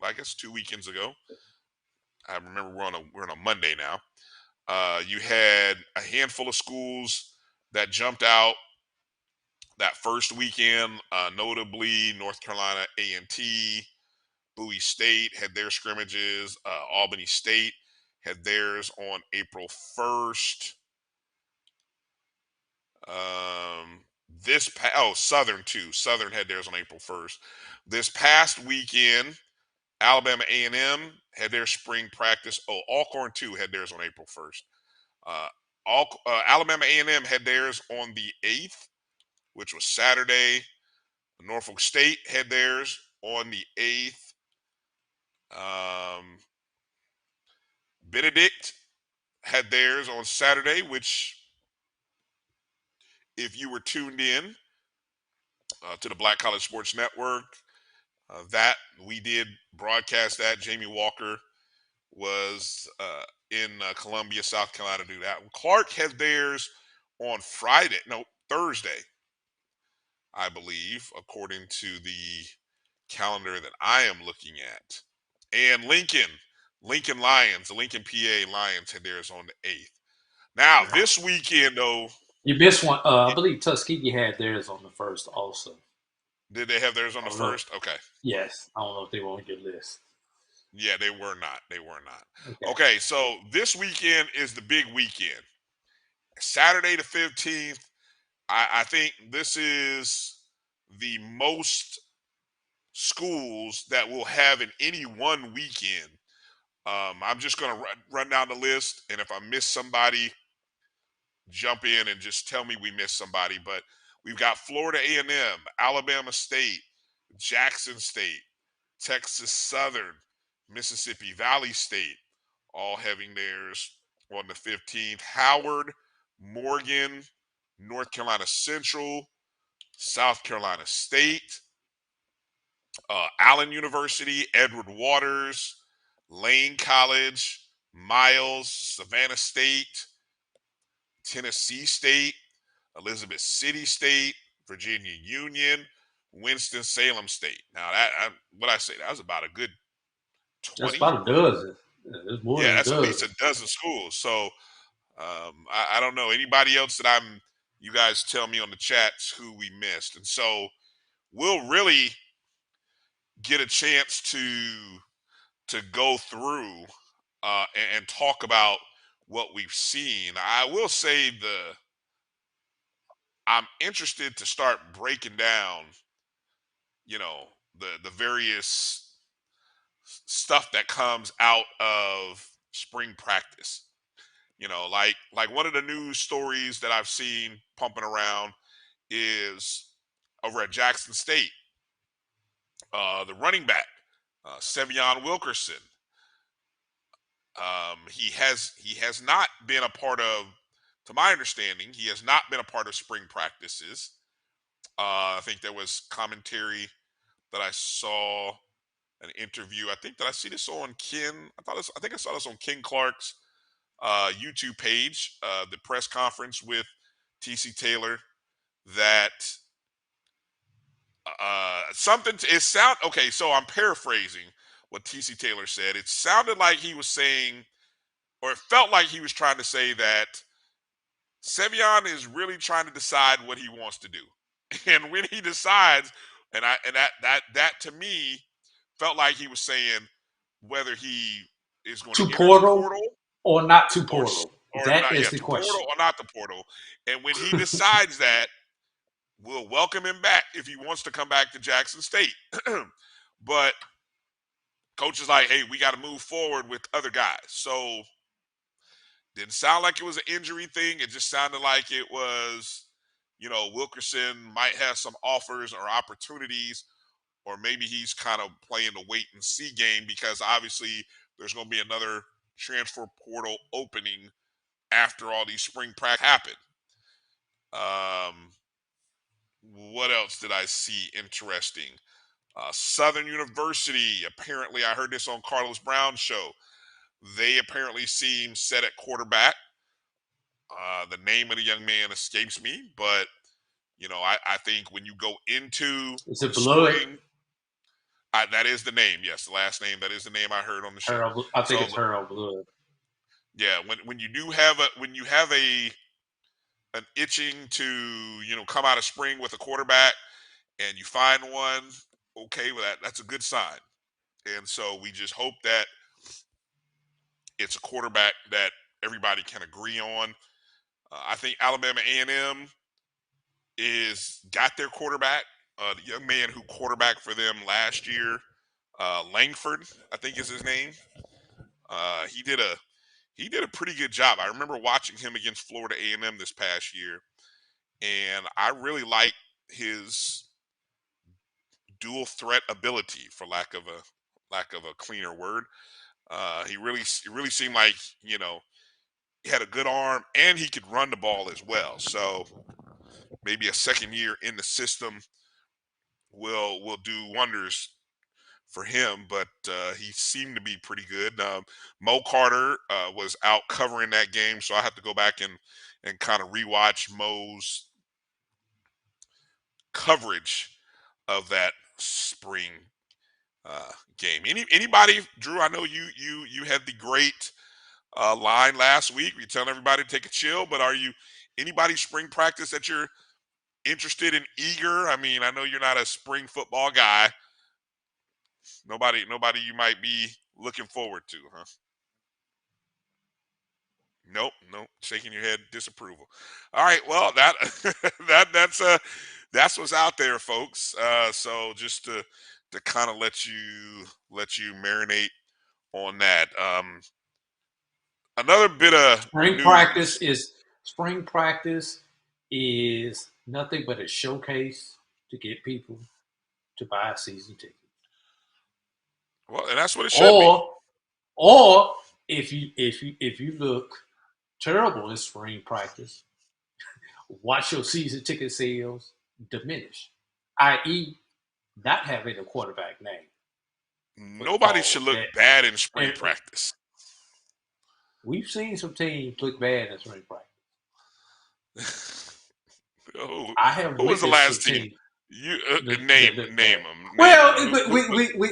I guess 2 weekends ago, I remember we're on a Monday now. You had a handful of schools that jumped out that first weekend, notably North Carolina A&T, Bowie State had their scrimmages. Albany State had theirs on April 1st. Southern too. Southern had theirs on April 1st. This past weekend, Alabama A&M had their spring practice. Alcorn too had theirs on April 1st. Alabama A&M had theirs on the 8th, which was Saturday. Norfolk State had theirs on the 8th. Benedict had theirs on Saturday, which, if you were tuned in to the Black College Sports Network, that we did broadcast that. Jamie Walker was in Columbia, South Carolina to do that. Clark had theirs on Thursday, I believe, according to the calendar that I am looking at. And Lincoln Lions, the Lincoln PA Lions had theirs on the 8th. Now, this weekend, though. You missed one. I believe Tuskegee had theirs on the 1st also. Did they have theirs on the 1st? Okay. Yes. I don't know if they were on your list. Yeah, they were not. Okay, so this weekend is the big weekend. Saturday the 15th, I think this is the most schools that will have in any one weekend. I'm just going to run down the list, and if I miss somebody, jump in and just tell me we missed somebody. But we've got Florida A&M, Alabama State, Jackson State, Texas Southern, Mississippi Valley State, all having theirs on the 15th. Howard, Morgan, North Carolina Central, South Carolina State, Allen University, Edward Waters, Lane College, Miles, Savannah State, Tennessee State, Elizabeth City State, Virginia Union, Winston-Salem State. Now, what I say, that was about a good 20. That's about a dozen. There's more than a that's dozen. At least a dozen schools. So I don't know. Anybody else that you guys tell me on the chats who we missed. And so we'll really get a chance to go through and talk about what we've seen. I will say I'm interested to start breaking down, the various stuff that comes out of spring practice. Like one of the news stories that I've seen pumping around is over at Jackson State. The running back, Sevion Wilkerson. He has not been a part of, to my understanding, he has not been a part of spring practices. I think there was commentary that I saw, an interview. I think that I see this on I think I saw this on Ken Clark's YouTube page, the press conference with TC Taylor, that okay, so I'm paraphrasing what TC Taylor said. It sounded like he was saying, or it felt like he was trying to say that Sevion is really trying to decide what he wants to do. And when he decides, that to me felt like he was saying whether he is going to enter the portal or not to portal. That is the question. Portal or not the portal. And when he decides that, we'll welcome him back if he wants to come back to Jackson State. But coach is like, hey, we got to move forward with other guys. So didn't sound like it was an injury thing. It just sounded like it was, Wilkerson might have some offers or opportunities, or maybe he's kind of playing the wait and see game because obviously there's going to be another transfer portal opening after all these spring practice happen. What else did I see interesting? Southern University, apparently, I heard this on Carlos Brown's show. They apparently seem set at quarterback. The name of the young man escapes me, but I think when you go into is it Blood? Spring, That is the name. Yes, the last name. That is the name I heard on the show. I think So it's Harold Blood. yeah, when you do have an itching to come out of spring with a quarterback, and you find one, okay, well that's a good sign. And so we just hope that it's a quarterback that everybody can agree on. I think Alabama A&M is got their quarterback, the young man who quarterbacked for them last year, Langford, I think is his name. He did a pretty good job. I remember watching him against Florida A&M this past year, and I really like his dual threat ability, for lack of a cleaner word. He really seemed like he had a good arm and he could run the ball as well. So maybe a second year in the system will do wonders for him, but he seemed to be pretty good. Mo Carter was out covering that game, so I have to go back and kind of rewatch Mo's coverage of that spring game. Anybody, Drew? I know you had the great line last week. We telling everybody to take a chill, but are you anybody spring practice that you're interested in, eager? I mean, I know you're not a spring football guy. Nobody you might be looking forward to, huh? Nope, shaking your head disapproval. All right, well that that's what's out there, folks. So just to kind of let you marinate on that. Another bit of Spring news. practice is nothing but a showcase to get people to buy a season ticket. Well, and that's what it should be. Or if you look terrible in spring practice, watch your season ticket sales diminish, i.e., not having a quarterback name. Nobody should look bad in spring practice. We've seen some teams look bad in spring practice. Who was the last team? You name them. Well,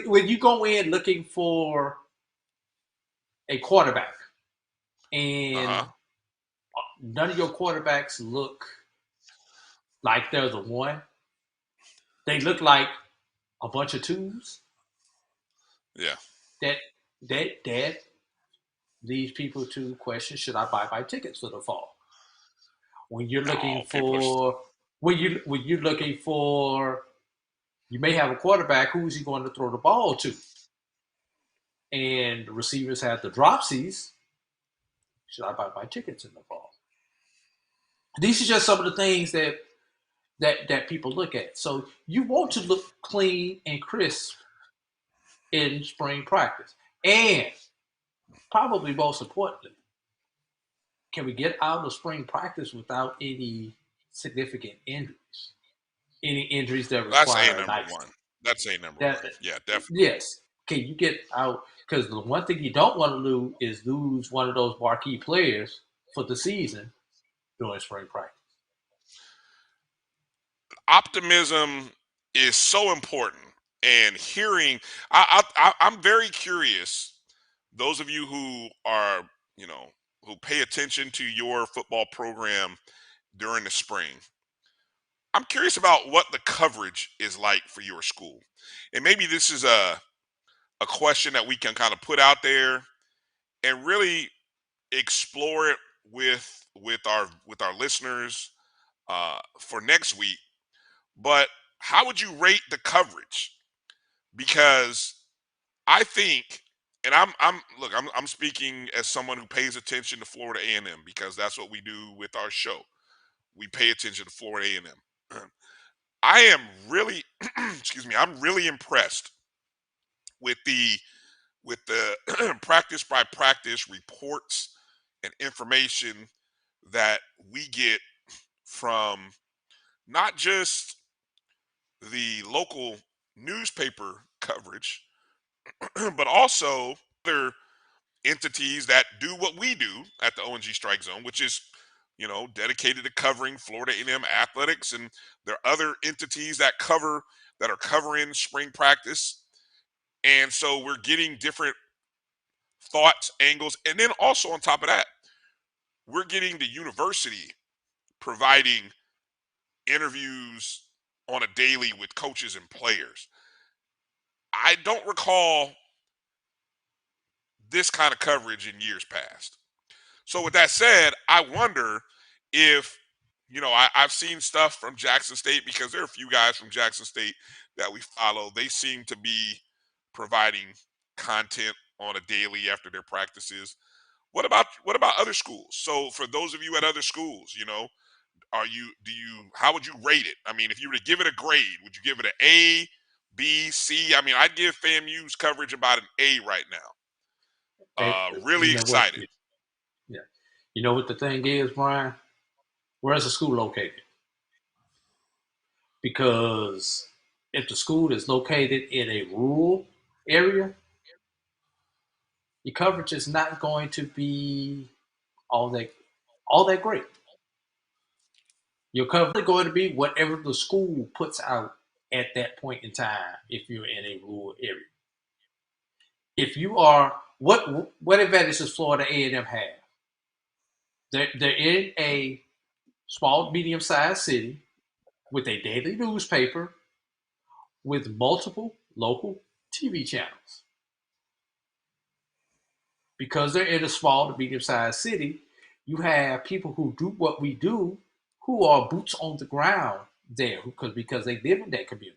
when you go in looking for a quarterback, and none of your quarterbacks look like they're the one. They look like a bunch of twos. Yeah. That leads people to question: should I buy my tickets for the fall? When you're looking you may have a quarterback. Who is he going to throw the ball to? And the receivers have the dropsies. Should I buy my tickets in the fall? These are just some of the things that people look at. So you want to look clean and crisp in spring practice. And probably most importantly, can we get out of spring practice without any significant injuries? Any injuries that require That's number one. That's number one. Yeah, definitely. Yes. Can you get out? Because the one thing you don't want to lose one of those marquee players for the season during spring practice. Optimism is so important, and hearing. I'm very curious. Those of you who are, who pay attention to your football program during the spring, I'm curious about what the coverage is like for your school, and maybe this is a question that we can kind of put out there and really explore it with our listeners for next week. But how would you rate the coverage? Because I think, and I'm speaking as someone who pays attention to Florida A&M, because that's what we do with our show. We pay attention to Florida A&M. I am really, I'm really impressed with the practice by practice reports and information that we get from not just the local newspaper coverage, but also other entities that do what we do at the ONG Strike Zone, which is, dedicated to covering Florida A&M athletics. And there are other entities that are covering spring practice. And so we're getting different thoughts, angles, and then also on top of that, we're getting the university providing interviews on a daily with coaches and players. I don't recall this kind of coverage in years past. So with that said, I wonder if, I've seen stuff from Jackson State because there are a few guys from Jackson State that we follow. They seem to be providing content on a daily after their practices. What about other schools? So for those of you at other schools, how would you rate it? I mean, if you were to give it a grade, would you give it an A, B, C? I mean, I'd give FAMU's coverage about an A right now. Really excited. Yeah. You know what the thing is, Brian? Where's the school located? Because if the school is located in a rural area, your coverage is not going to be all that great. Your coverage is going to be whatever the school puts out at that point in time if you're in a rural area. If you are, what advantage does Florida A&M have? They're in a small, medium-sized city with a daily newspaper with multiple local TV channels. Because they're in a small to medium-sized city, you have people who do what we do who are boots on the ground there because they live in that community.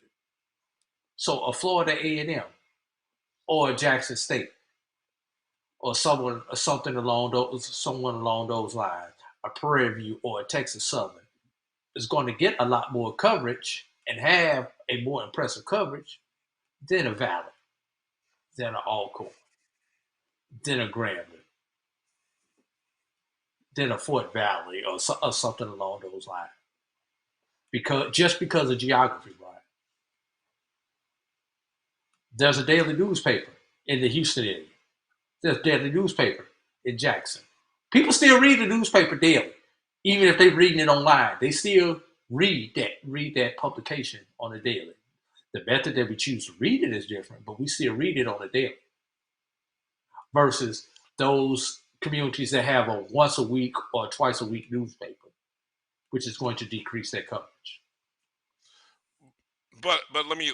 So a Florida A&M or a Jackson State or someone along those lines, a Prairie View or a Texas Southern, is going to get a lot more coverage and have a more impressive coverage than a Valley, than an Alcorn, than a Grambling, than a Fort Valley or something along those lines. Because of geography, right? There's a daily newspaper in the Houston area. There's a daily newspaper in Jackson. People still read the newspaper daily, even if they're reading it online. They still read that publication on a daily. The method that we choose to read it is different, but we still read it on a daily. Versus those communities that have a once a week or twice a week newspaper, which is going to decrease their coverage. But let me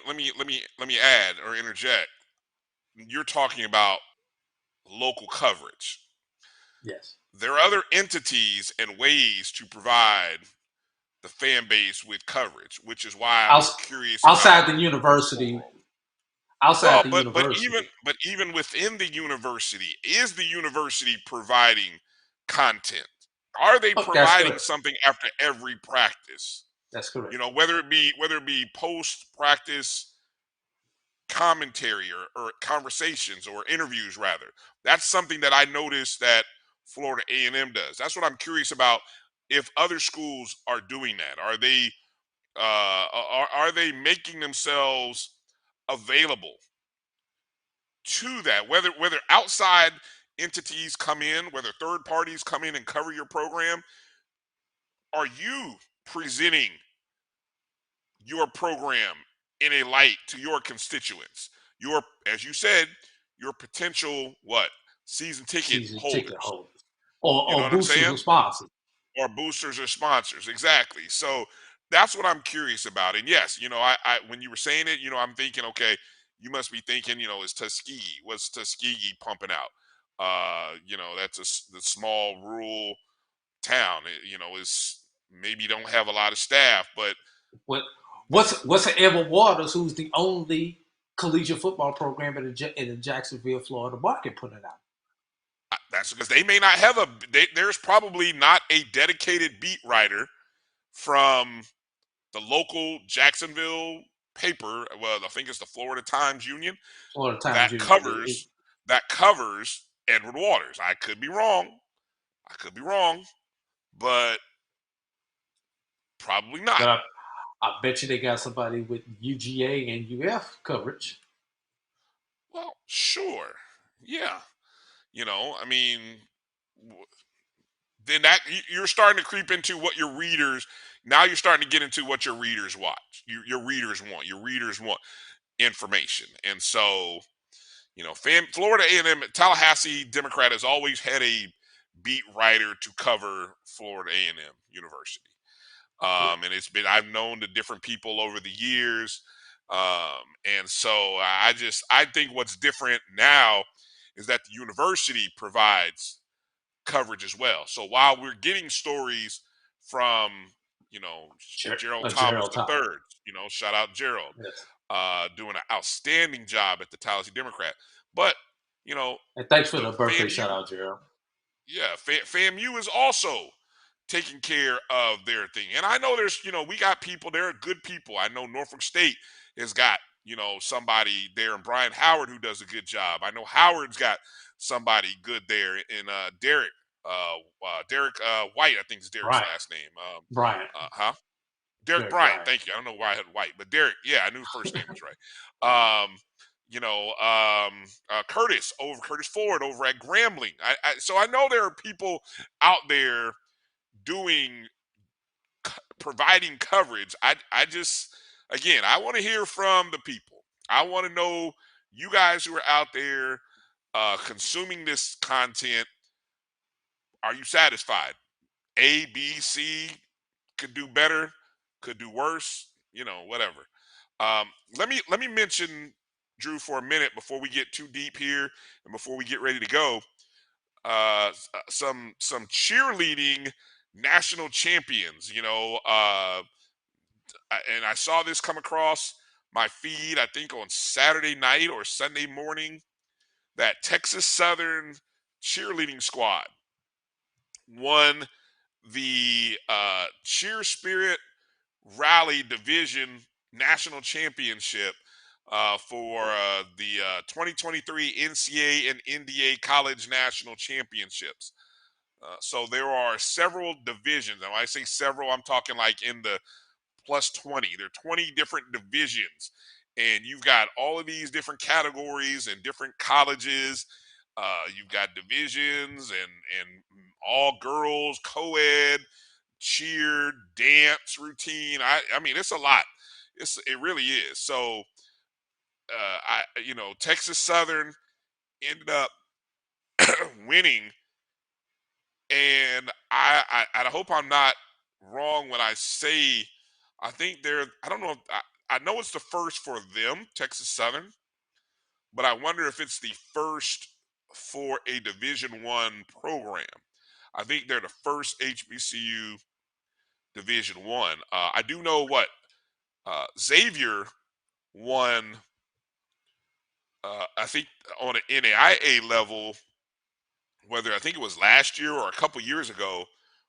add or interject. You're talking about local coverage. Yes. There are other entities and ways to provide the fan base with coverage, which is why I'm curious. Outside the university. But even within the university, is the university providing content? Are they providing something after every practice? That's correct. Whether it be post-practice commentary or conversations or interviews, rather. That's something that I noticed that Florida A&M does. That's what I'm curious about. If other schools are doing that, are they making themselves available to that? Whether outside entities come in, whether third parties come in and cover your program, are you presenting your program in a light to your constituents? As you said, your potential season ticket holders. Or boosters or sponsors. Or boosters or sponsors, exactly. So that's what I'm curious about. And yes, I when you were saying it, I'm thinking, okay, you must be thinking, is Tuskegee? What's Tuskegee pumping out? That's the small rural town. Is maybe don't have a lot of staff, but what's an Edward Waters, who's the only collegiate football program in the Jacksonville, Florida market putting it out? That's because they may not have there's probably not a dedicated beat writer from the local Jacksonville paper. Well, I think it's the Florida Times Union. That covers Edward Waters. I could be wrong, but probably not. But I bet you they got somebody with UGA and UF coverage. Well, sure. Yeah. I mean, then that you're starting to creep into what your readers. Now you're starting to get into what your readers watch. Your readers want. Your readers want information, and so Florida A&M, Tallahassee Democrat has always had a beat writer to cover Florida A&M University. And I've known the different people over the years. And so I think what's different now is that the university provides coverage as well. So while we're getting stories from, Gerald Thomas Gerald III, Thomas. shout out Gerald, Yes. doing an outstanding job at the Tallahassee Democrat. But, And thanks for the birthday FAMU, shout out, Gerald. yeah, FAMU is also taking care of their thing. And I know there's, we got people, there are good people. I know Norfolk State has got, somebody there, and Brian Howard, who does a good job. I know Howard's got somebody good there in Derek. Derek White, I think is Derek's last name. Brian. Derek Bryant. Thank you. I don't know why I had White, but Derek. Yeah, I knew first name was right. Curtis Ford over at Grambling. So I know there are people out there providing coverage. I want to hear from the people. I want to know, you guys who are out there consuming this content, are you satisfied? A, B, C, could do better, could do worse, whatever. Let me mention, Drew, for a minute before we get too deep here and before we get ready to go. Some cheerleading national champions, and I saw this come across my feed, I think on Saturday night or Sunday morning, that Texas Southern cheerleading squad won the Cheer Spirit Rally Division National Championship for the 2023 NCAA and NDA College National Championships. So there are several divisions. And when I say several, I'm talking like in the plus 20. There are 20 different divisions. And you've got all of these different categories and different colleges. You've got divisions and all girls, co-ed, cheer, dance routine. I mean, it's a lot. It really is. So, Texas Southern ended up winning, and I hope I'm not wrong when I say I think I don't know if I know it's the first for them, Texas Southern, but I wonder if it's the first for a Division I program. I think they're the first HBCU Division I. I do know what Xavier won. I think on an NAIA level, whether I think it was last year or a couple years ago,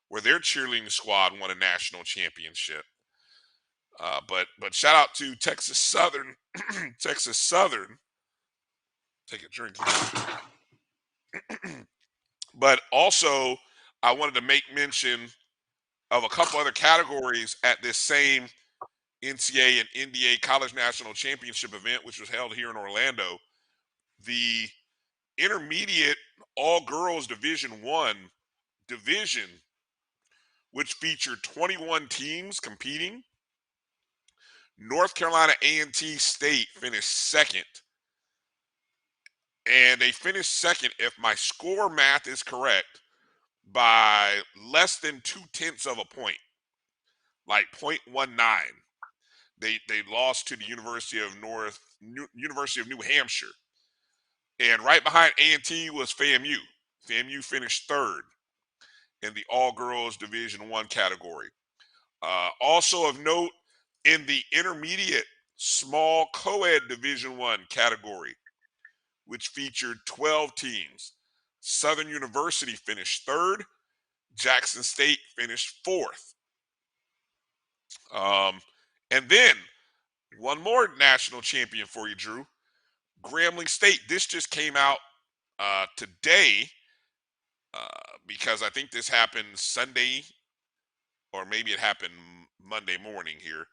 where their cheerleading squad won a national championship. But shout out to Texas Southern. Texas Southern. Take a drink. But also, I wanted to make mention of a couple other categories at this same NCAA and NDA College National Championship event, which was held here in Orlando. The intermediate all-girls Division I division, which featured 21 teams competing. North Carolina A&T State finished second. And they finished second, if my score math is correct, by less than 0.2 of a point, like 0.19. They lost to the University of New Hampshire. And right behind A&T was FAMU. FAMU finished third in the all-girls Division I category. Also of note, in the intermediate small co-ed Division I category, which featured 12 teams, Southern University finished third, Jackson State finished fourth. And then one more national champion for you, Drew. Grambling State. This just came out today because I think this happened Sunday, or maybe it happened Monday morning here.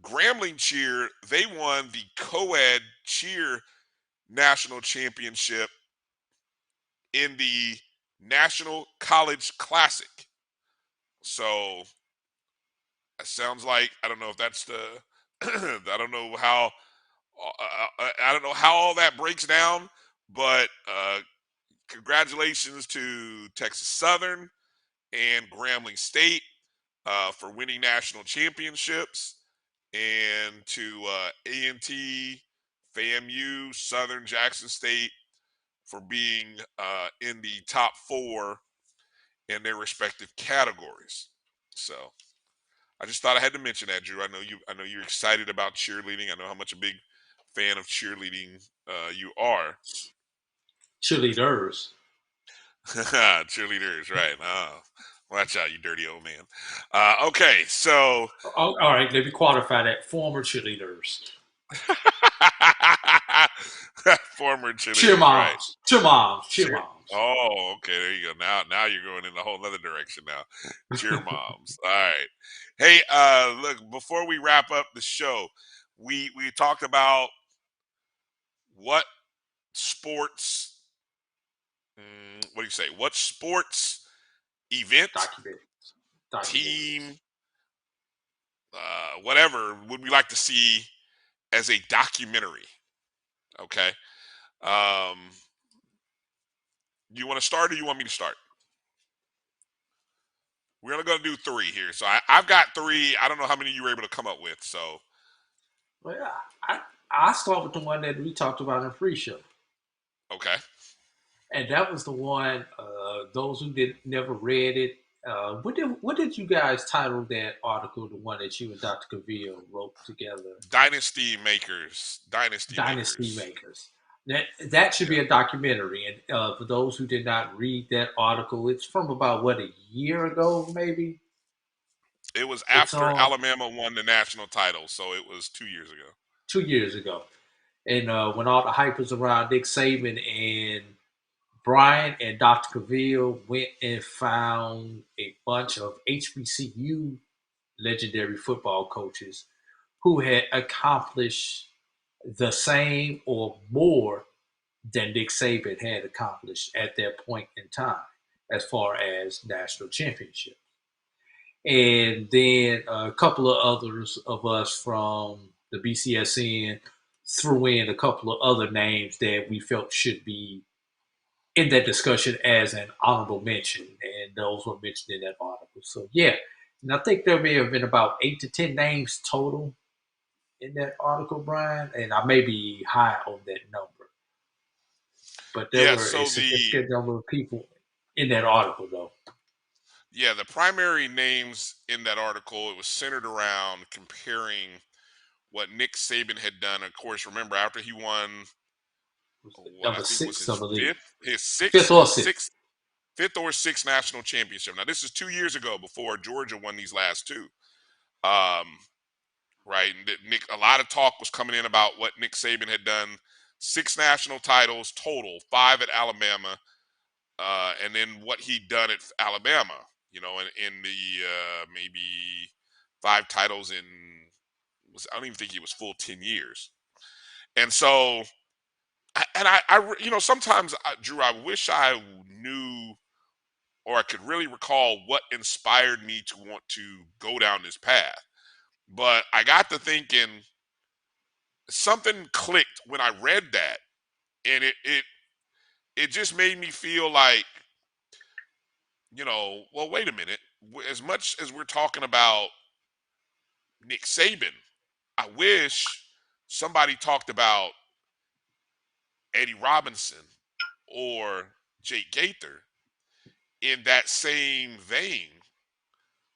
Grambling Cheer, they won the co-ed cheer national championship in the National College Classic. So it sounds like, I don't know if that's the I don't know how I don't know how all that breaks down, but congratulations to Texas Southern and Grambling State for winning national championships, and to A&T, FAMU, Southern, Jackson State for being in the top 4 in their respective categories. So I just thought I had to mention that, Drew. I know you're excited about cheerleading. I know how much a big fan of cheerleading you are. Cheerleaders. Cheerleaders, right? Watch out, you dirty old man. Okay, so all right, let me qualify that. Former cheerleaders. Former cheerleaders, Cheer moms. right? Cheer moms. Cheer moms. Oh, okay, there you go. Now you're going in a whole other direction now. Cheer moms. All right. Hey, look, before we wrap up the show, we talked about what sports what do you say? What sports event, team, whatever would we like to see as a documentary? Okay. You want to start, or you want me to start? We're only going to do 3 here. So I've got 3. I don't know how many you were able to come up with. So, well, I start with the one that we talked about in pre-show. Okay. And that was the one. Those who never read it. What did you guys title that article? The one that you and Dr. Cavill wrote together. Dynasty Makers. Dynasty Makers. That should be a documentary. And for those who did not read that article, it's from about, a year ago, maybe? It was after Alabama won the national title, so it was 2 years ago. 2 years ago. And when all the hype was around Nick Saban, and Bryan and Dr. Cavill went and found a bunch of HBCU legendary football coaches who had accomplished the same or more than Nick Saban had accomplished at that point in time as far as national championships. And then a couple of others of us from the BCSN threw in a couple of other names that we felt should be in that discussion as an honorable mention, and those were mentioned in that article. So yeah, and I think there may have been about 8 to 10 names total in that article, Brian, and I may be high on that number. But there were a significant number of people in that article, though. Yeah, the primary names in that article, it was centered around comparing what Nick Saban had done. Of course, remember, after he won number 6, I believe. His fifth or sixth national championship. Now, this is 2 years ago, before Georgia won these last 2. Right? Nick, a lot of talk was coming in about what Nick Saban had done. 6 national titles total, 5 at Alabama, and then what he'd done at Alabama. In the maybe 5 titles in, I don't even think he was full 10 years. And so, sometimes, Drew, I wish I knew, or I could really recall what inspired me to want to go down this path. But I got to thinking, something clicked when I read that, and it just made me feel like, well, wait a minute. As much as we're talking about Nick Saban, I wish somebody talked about Eddie Robinson or Jake Gaither in that same vein,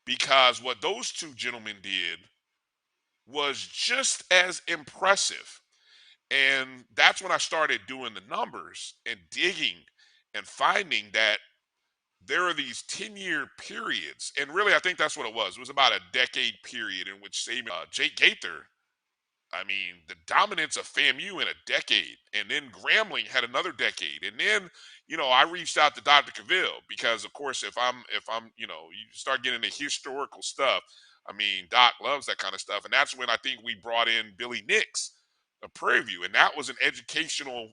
because what those 2 gentlemen did was just as impressive. And that's when I started doing the numbers and digging and finding that there are these 10-year periods. And really, I think that's what it was. It was about a decade period in which Saban, Jake Gaither, I mean, the dominance of FAMU in a decade, and then Grambling had another decade, and then I reached out to Dr. Cavill because, of course, if I'm you start getting into historical stuff. I mean, Doc loves that kind of stuff, and that's when I think we brought in Billy Nix, a Prairie View, and that was an educational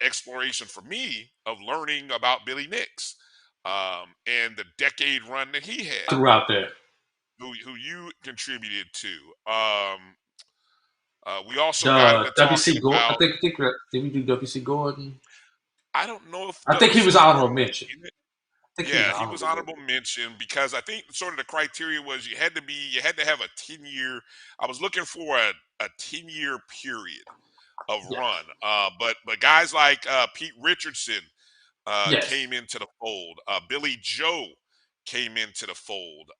exploration for me of learning about Billy Nix and the decade run that he had. Throughout there. Who you contributed to. We also got into The WC talking Gordon. I about. think did we do WC Gordon? I don't know if I think he was WC honorable Gordon was mention. in it. I think Yeah, he was honorable honorable mention because I think sort of the criteria was you had to have a 10-year. I was looking for a 10-year period of Yeah. run. But guys like Pete Richardson Yes. came into the fold. Billy Joe came into the fold.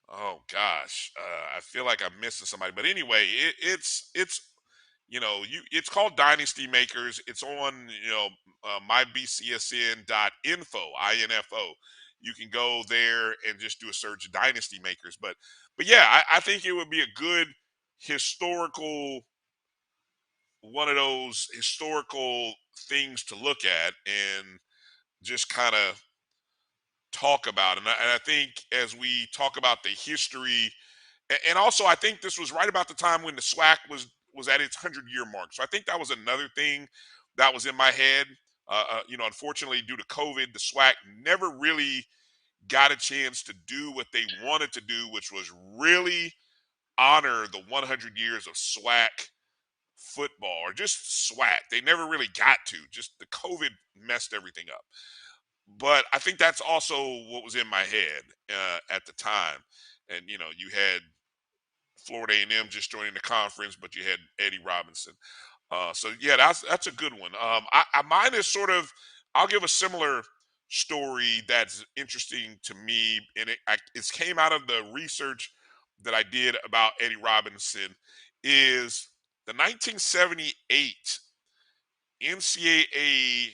Oh gosh, I feel like I'm missing somebody. But anyway, it's it's called Dynasty Makers. It's on MyBCSN.info, info. You can go there and just do a search Dynasty Makers. But yeah, I think it would be a good historical one of those historical things to look at and just kind of talk about. And I think as we talk about the history, and also I think this was right about the time when the SWAC was at its 100-year mark. So I think that was another thing that was in my head. Unfortunately, due to COVID, the SWAC never really got a chance to do what they wanted to do, which was really honor the 100 years of SWAC football or just SWAC. They never really got to. Just the COVID messed everything up. But I think that's also what was in my head at the time. And you had Florida A&M just joining the conference, but you had Eddie Robinson. So yeah, that's a good one. Mine is sort of. I'll give a similar story that's interesting to me, and it came out of the research that I did about Eddie Robinson. Is the 1978 NCAA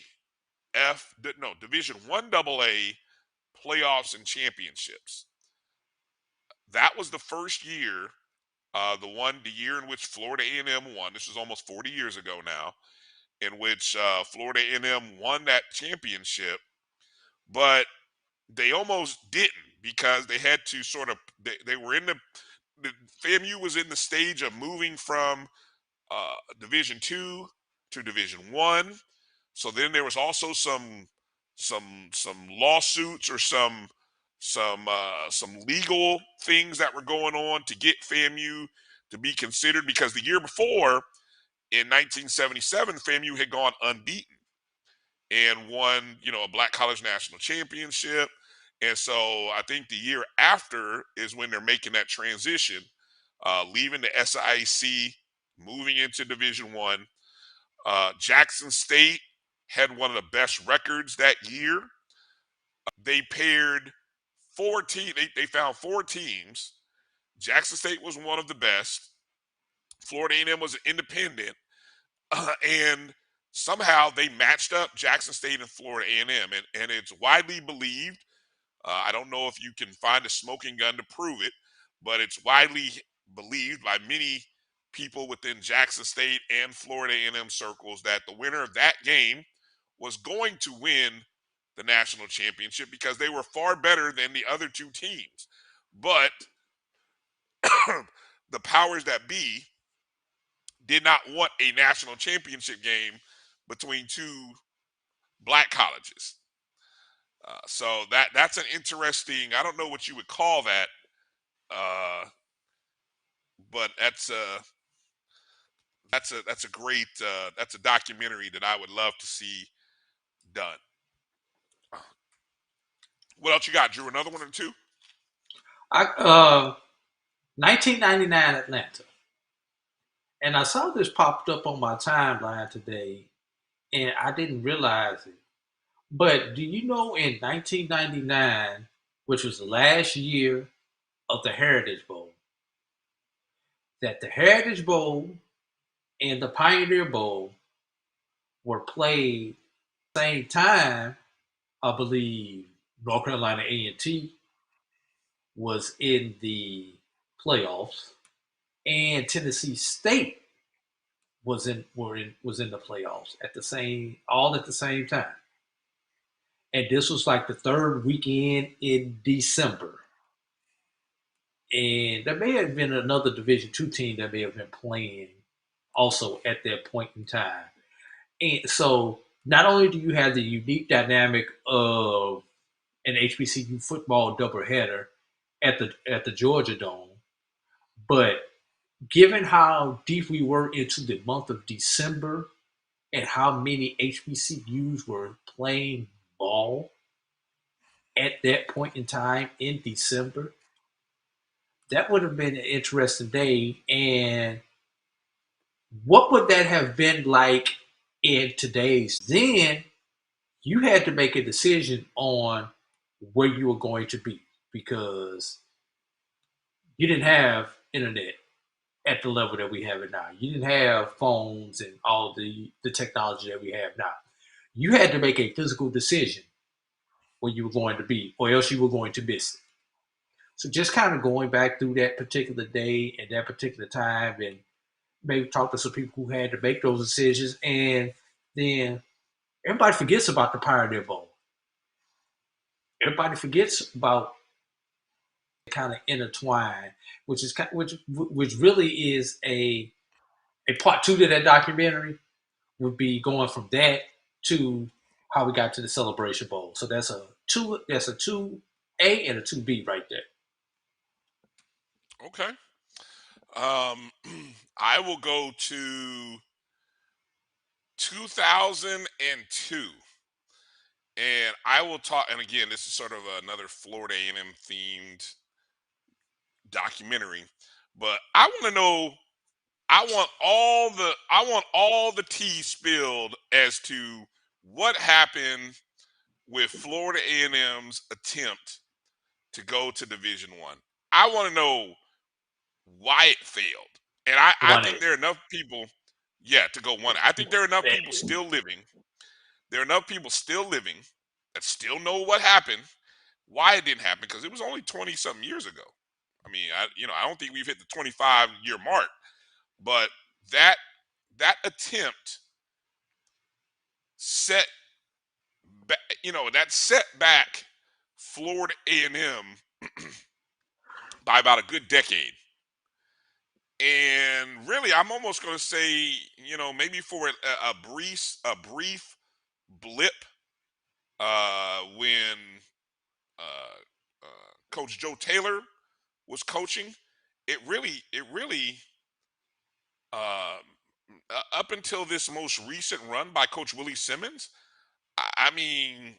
Division One AA playoffs and championships. That was the first year, the year in which Florida A&M won. This is almost 40 years ago now, in which Florida A&M won that championship, but they almost didn't because they had to sort of they were in the FAMU was in the stage of moving from Division II to Division One. So then there was also some lawsuits or some legal things that were going on to get FAMU to be considered, because the year before in 1977 FAMU had gone unbeaten and won a Black College National Championship. And so I think the year after is when they're making that transition, leaving the SIAC, moving into Division One. Jackson State had one of the best records that year. They paired four teams. They found four teams. Jackson State was one of the best. Florida A&M was an independent, and somehow they matched up Jackson State and Florida A&M, and it's widely believed. I don't know if you can find a smoking gun to prove it, but it's widely believed by many people within Jackson State and Florida A&M circles that the winner of that game was going to win the national championship because they were far better than the other two teams. But the powers that be did not want a national championship game between two black colleges. So that's an interesting. I don't know what you would call that, but that's a great that's a documentary that I would love to see done. What else you got, Drew? Another one or two? 1999 Atlanta, and I saw this popped up on my timeline today, and I didn't realize it. But do you know in 1999, which was the last year of the Heritage Bowl, that the Heritage Bowl and the Pioneer Bowl were played at the same time? I believe North Carolina A&T was in the playoffs, and Tennessee State was in the playoffs at the same time. And this was like the third weekend in December. And there may have been another Division II team that may have been playing also at that point in time. And so not only do you have the unique dynamic of an HBCU football doubleheader at the Georgia Dome, but given how deep we were into the month of December and how many HBCUs were playing ball at that point in time in December, that would have been an interesting day. And what would that have been like in today's? Then you had to make a decision on where you were going to be because you didn't have internet at the level that we have it now. You didn't have phones and all the technology that we have now. You had to make a physical decision where you were going to be, or else you were going to miss it. So just kind of going back through that particular day and that particular time and maybe talk to some people who had to make those decisions. And then everybody forgets about the Pioneer Bowl. Everybody forgets about kind of intertwined, which really is a part two to that documentary would be going from that to how we got to the Celebration Bowl. So that's a 2A and a 2B right there. Okay. I will go to 2002. And I will talk, and again, this is sort of another Florida A&M themed documentary, but I want to know, I want all the tea spilled as to what happened with Florida A&M's attempt to go to Division One. I want to know why it failed. And I think there are enough people, to go one. I think there are enough people still living. There are enough people still living that still know what happened, why it didn't happen, because it was only 20-something years ago. I mean, I don't think we've hit the 25-year mark, but that attempt set back Florida A&M by about a good decade. And really, I'm almost going to say, maybe for a brief blip when Coach Joe Taylor was coaching, it really up until this most recent run by Coach Willie Simmons, I mean,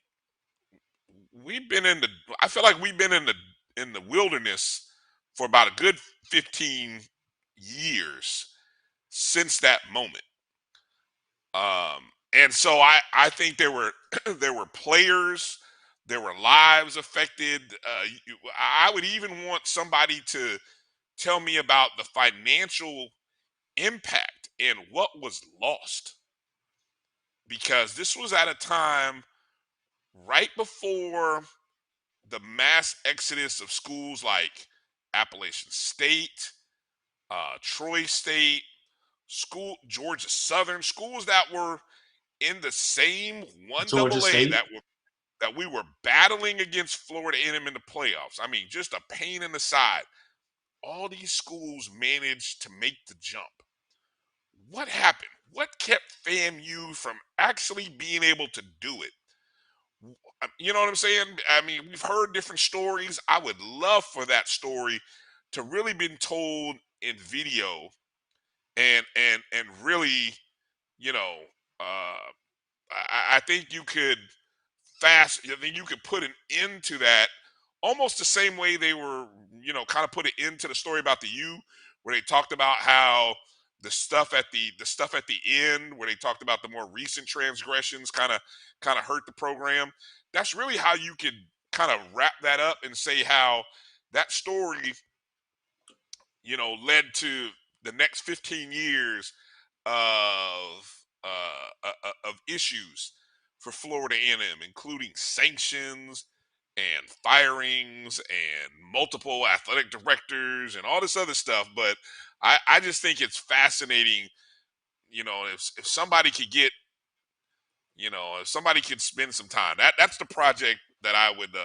I feel like we've been in the wilderness for about a good 15 years since that moment. And so I think there were there were players, there were lives affected. I would even want somebody to tell me about the financial impact and what was lost, because this was at a time right before the mass exodus of schools like Appalachian State, Troy State, Georgia Southern, schools that were in the same one Georgia AA State. that we were battling against Florida A&M in the playoffs. I mean, just a pain in the side. All these schools managed to make the jump. What happened? What kept FAMU from actually being able to do it? You know what I'm saying? I mean, we've heard different stories. I would love for that story to really been told in video and really, I think you could I think you could put an end to that almost the same way they were, kind of put an end to the story about the U, where they talked about how the stuff at the end, where they talked about the more recent transgressions kind of hurt the program. That's really how you could kind of wrap that up and say how that story, led to the next 15 years of issues for Florida A&M, including sanctions and firings and multiple athletic directors and all this other stuff. But I just think it's fascinating, if somebody could get, if somebody could spend some time. That's the project that I would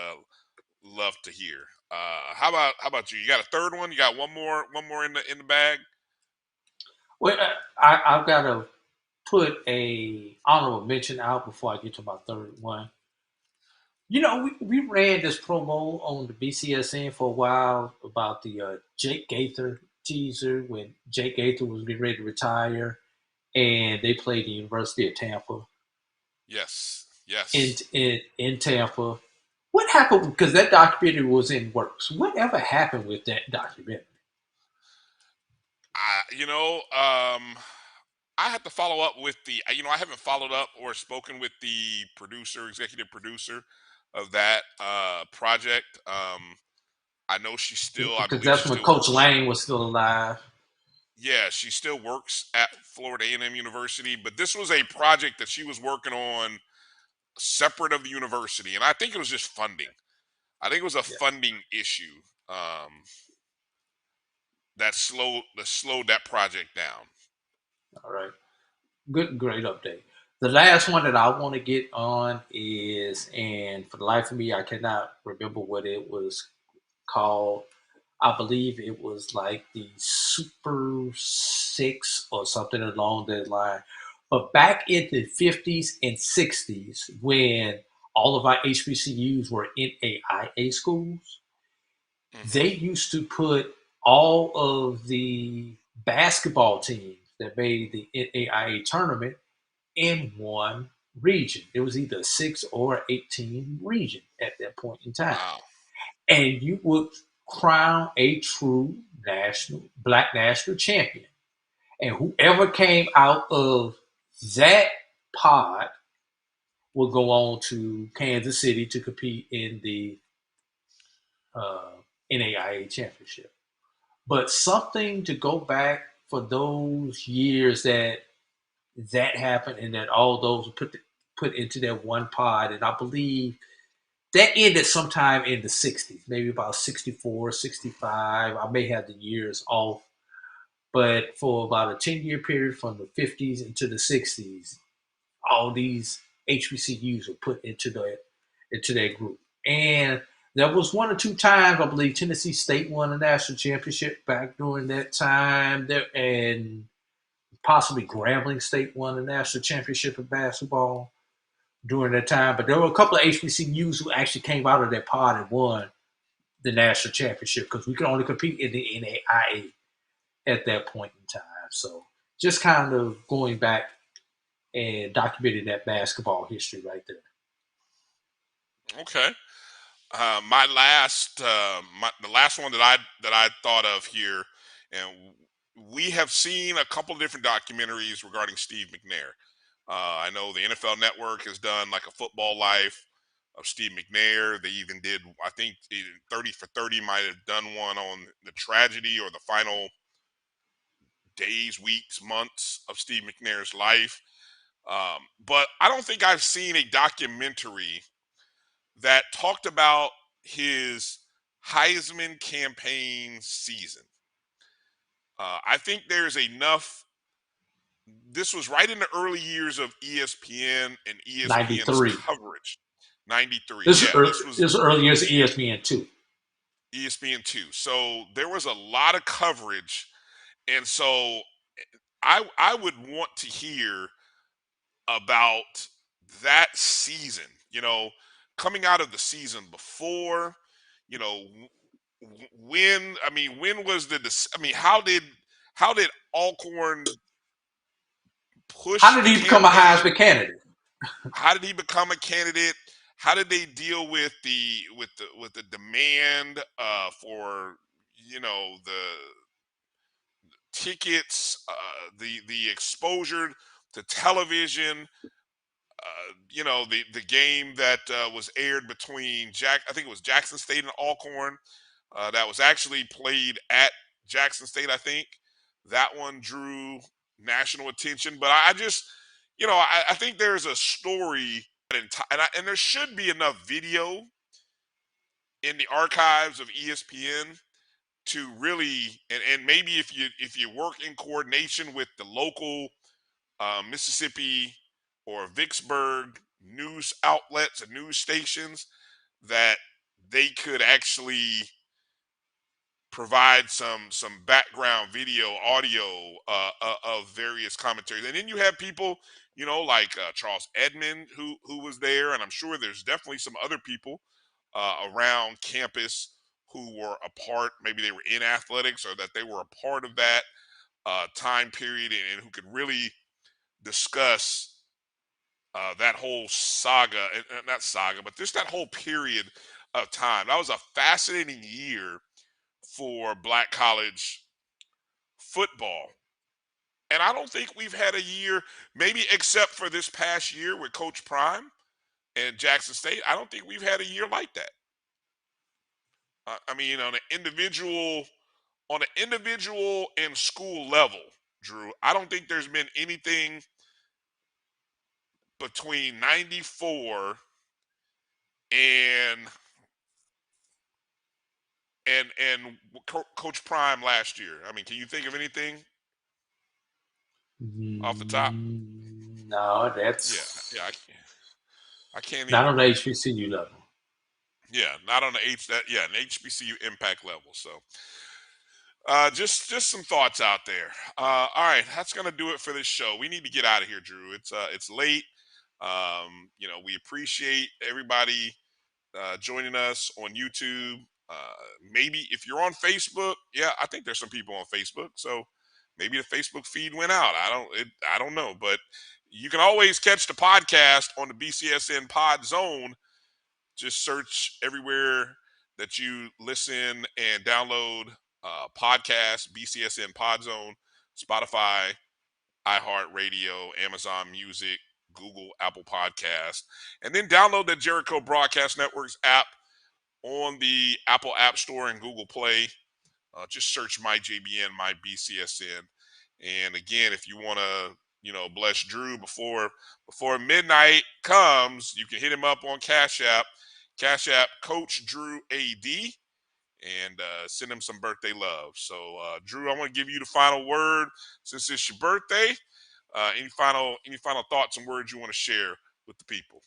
love to hear. How about you? You got a third one? You got one more in the bag? Well, I've got to put a honorable mention out before I get to my third one. We ran this promo on the BCSN for a while about the Jake Gaither teaser when Jake Gaither was getting ready to retire, and they played the University of Tampa Yes. in Yes. in Tampa. What happened? Because that documentary was in works. Whatever happened with that documentary? I have to follow up with I haven't followed up or spoken with the executive producer of that project. I know I Because believe that's she when still Coach works. Lane was still alive. Yeah, she still works at Florida A&M University, but this was a project that she was working on separate of the university, and I think it was just funding. I think it was a funding issue that slowed that project down. All right. Great update. The last one that I want to get on is, and for the life of me, I cannot remember what it was called. I believe it was like the Super Six or something along that line. But back in the 50s and 60s, when all of our HBCUs were NAIA schools, they used to put all of the basketball teams that made the NAIA tournament in one region. It was either a 6 or 8 team region at that point in time. Wow. And you would crown a true black national champion. And whoever came out of that pod will go on to Kansas City to compete in the uh, NAIA championship. But something to go back for those years that happened and that all those were put into that one pod. And I believe that ended sometime in the 60s, maybe about 64, 65. I may have the years off. But for about a 10-year period from the 50s into the 60s, all these HBCUs were put into that group. And there was one or two times, I believe, Tennessee State won a national championship back during that time. And possibly Grambling State won a national championship in basketball during that time. But there were a couple of HBCUs who actually came out of that pod and won the national championship because we could only compete in the NAIA at that point in time. So just kind of going back and documenting that basketball history right there. Okay. The last one that I thought of here, and we have seen a couple of different documentaries regarding Steve McNair. I know the NFL Network has done like a football life of Steve McNair. They even did, I think, 30 for 30 might have done one on the tragedy or the final days, weeks, months of Steve McNair's life. But I don't think I've seen a documentary that talked about his Heisman campaign season. I think there's enough. This was right in the early years of ESPN and ESPN's 93. coverage. 93. This Yeah, is this was early years of ESPN too. ESPN2. So there was a lot of coverage. And so I would want to hear about that season, coming out of the season before, you know, when was how did Alcorn push How did the he become a campaign? Heisman candidate? How did he become a candidate? How did they deal with the demand for the tickets, the exposure to television? The game that was aired between I think it was Jackson State and Alcorn. That was actually played at Jackson State. I think that one drew national attention. But I just, I think there's a story, and there should be enough video in the archives of ESPN to really, and maybe if you work in coordination with the local Mississippi or Vicksburg news outlets and news stations, that they could actually provide some background video, audio of various commentaries. And then you have people, like Charles Edmond, who was there, and I'm sure there's definitely some other people around campus who were a part, maybe they were in athletics or that they were a part of that time period and who could really discuss that whole saga, not saga, but just that whole period of time. That was a fascinating year for Black college football. And I don't think we've had a year, maybe except for this past year with Coach Prime and Jackson State. I don't think we've had a year like that. I mean, on an individual and school level, Drew, I don't think there's been anything between 94 and Coach Prime last year. I mean, can you think of anything off the top? No, that's I can't not even. on the HBCU level. Yeah, not on the an HBCU impact level. So, just some thoughts out there. All right, that's gonna do it for this show. We need to get out of here, Drew. It's late. We appreciate everybody joining us on YouTube. Maybe if you're on Facebook, I think there's some people on Facebook. So maybe the Facebook feed went out. I don't know, but you can always catch the podcast on the BCSN Pod Zone. Just search everywhere that you listen and download podcasts, BCSN Pod Zone, Spotify, iHeartRadio, Amazon Music, Google, Apple Podcast, and then download the Jericho Broadcast Network's app on the Apple App Store and Google Play. Just search MyJBN, MyBCSN. And again, if you want to, bless Drew before midnight comes, you can hit him up on Cash App, Coach Drew A.D., and send him some birthday love. So, Drew, I want to give you the final word since it's your birthday. Any final thoughts and words you want to share with the people?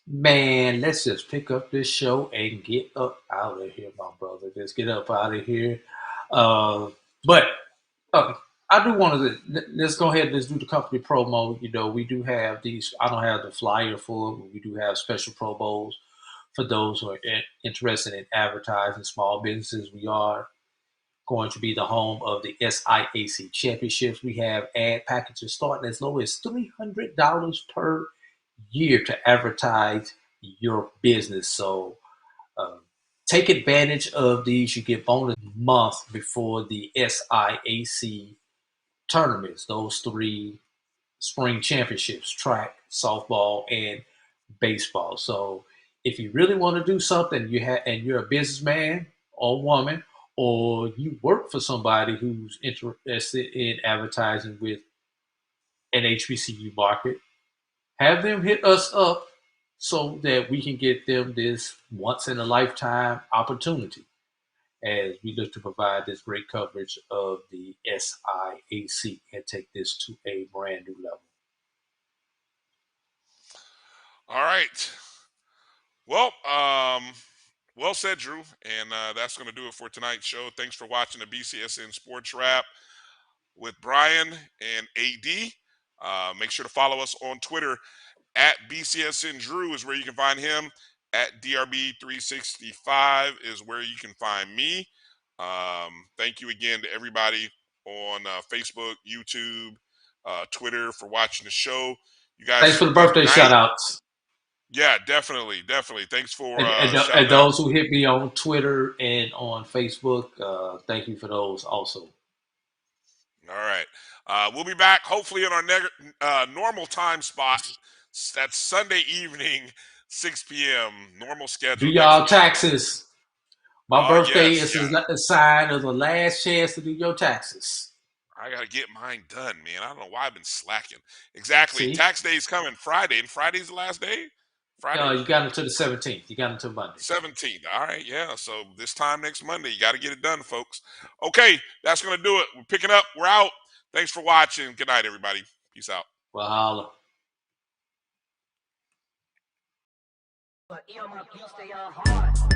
Man, let's just pick up this show and get up out of here, my brother. Let's get up out of here. But I do want to, let's go ahead and let's do the company promo. We do have these, I don't have the flyer for it, but we do have special promos for those who are interested in advertising small businesses. We are going to be the home of the SIAC championships. We have ad packages starting as low as $300 per year to advertise your business. So take advantage of these. You get bonus month before the SIAC tournaments, those 3 spring championships, track, softball, and baseball. So if you really want to do something and you're a businessman or woman, or you work for somebody who's interested in advertising with an HBCU market, have them hit us up so that we can get them this once-in-a-lifetime opportunity as we look to provide this great coverage of the SIAC and take this to a brand new level. All right. Well, well said, Drew. And that's going to do it for tonight's show. Thanks for watching the BCSN Sports Wrap with Bryan and A.D. Make sure to follow us on Twitter at BCSN Drew is where you can find him. At DRB365 is where you can find me. Thank you again to everybody on Facebook, YouTube, Twitter for watching the show. You guys, thanks for the birthday shout outs. Yeah, definitely. Thanks for and those who hit me on Twitter and on Facebook. Thank you for those also. All right. We'll be back hopefully on our normal time spot. That's Sunday evening, 6 p.m. Normal schedule. Do y'all taxes. My birthday is a sign of the last chance to do your taxes. I got to get mine done, man. I don't know why I've been slacking. Exactly. See? Tax day is coming Friday, and Friday's the last day? Friday? You got until the 17th. You got until Monday. 17th. All right, yeah. So this time next Monday, you got to get it done, folks. Okay, that's going to do it. We're picking up. We're out. Thanks for watching. Good night, everybody. Peace out. Well, holla. But you stay on hard.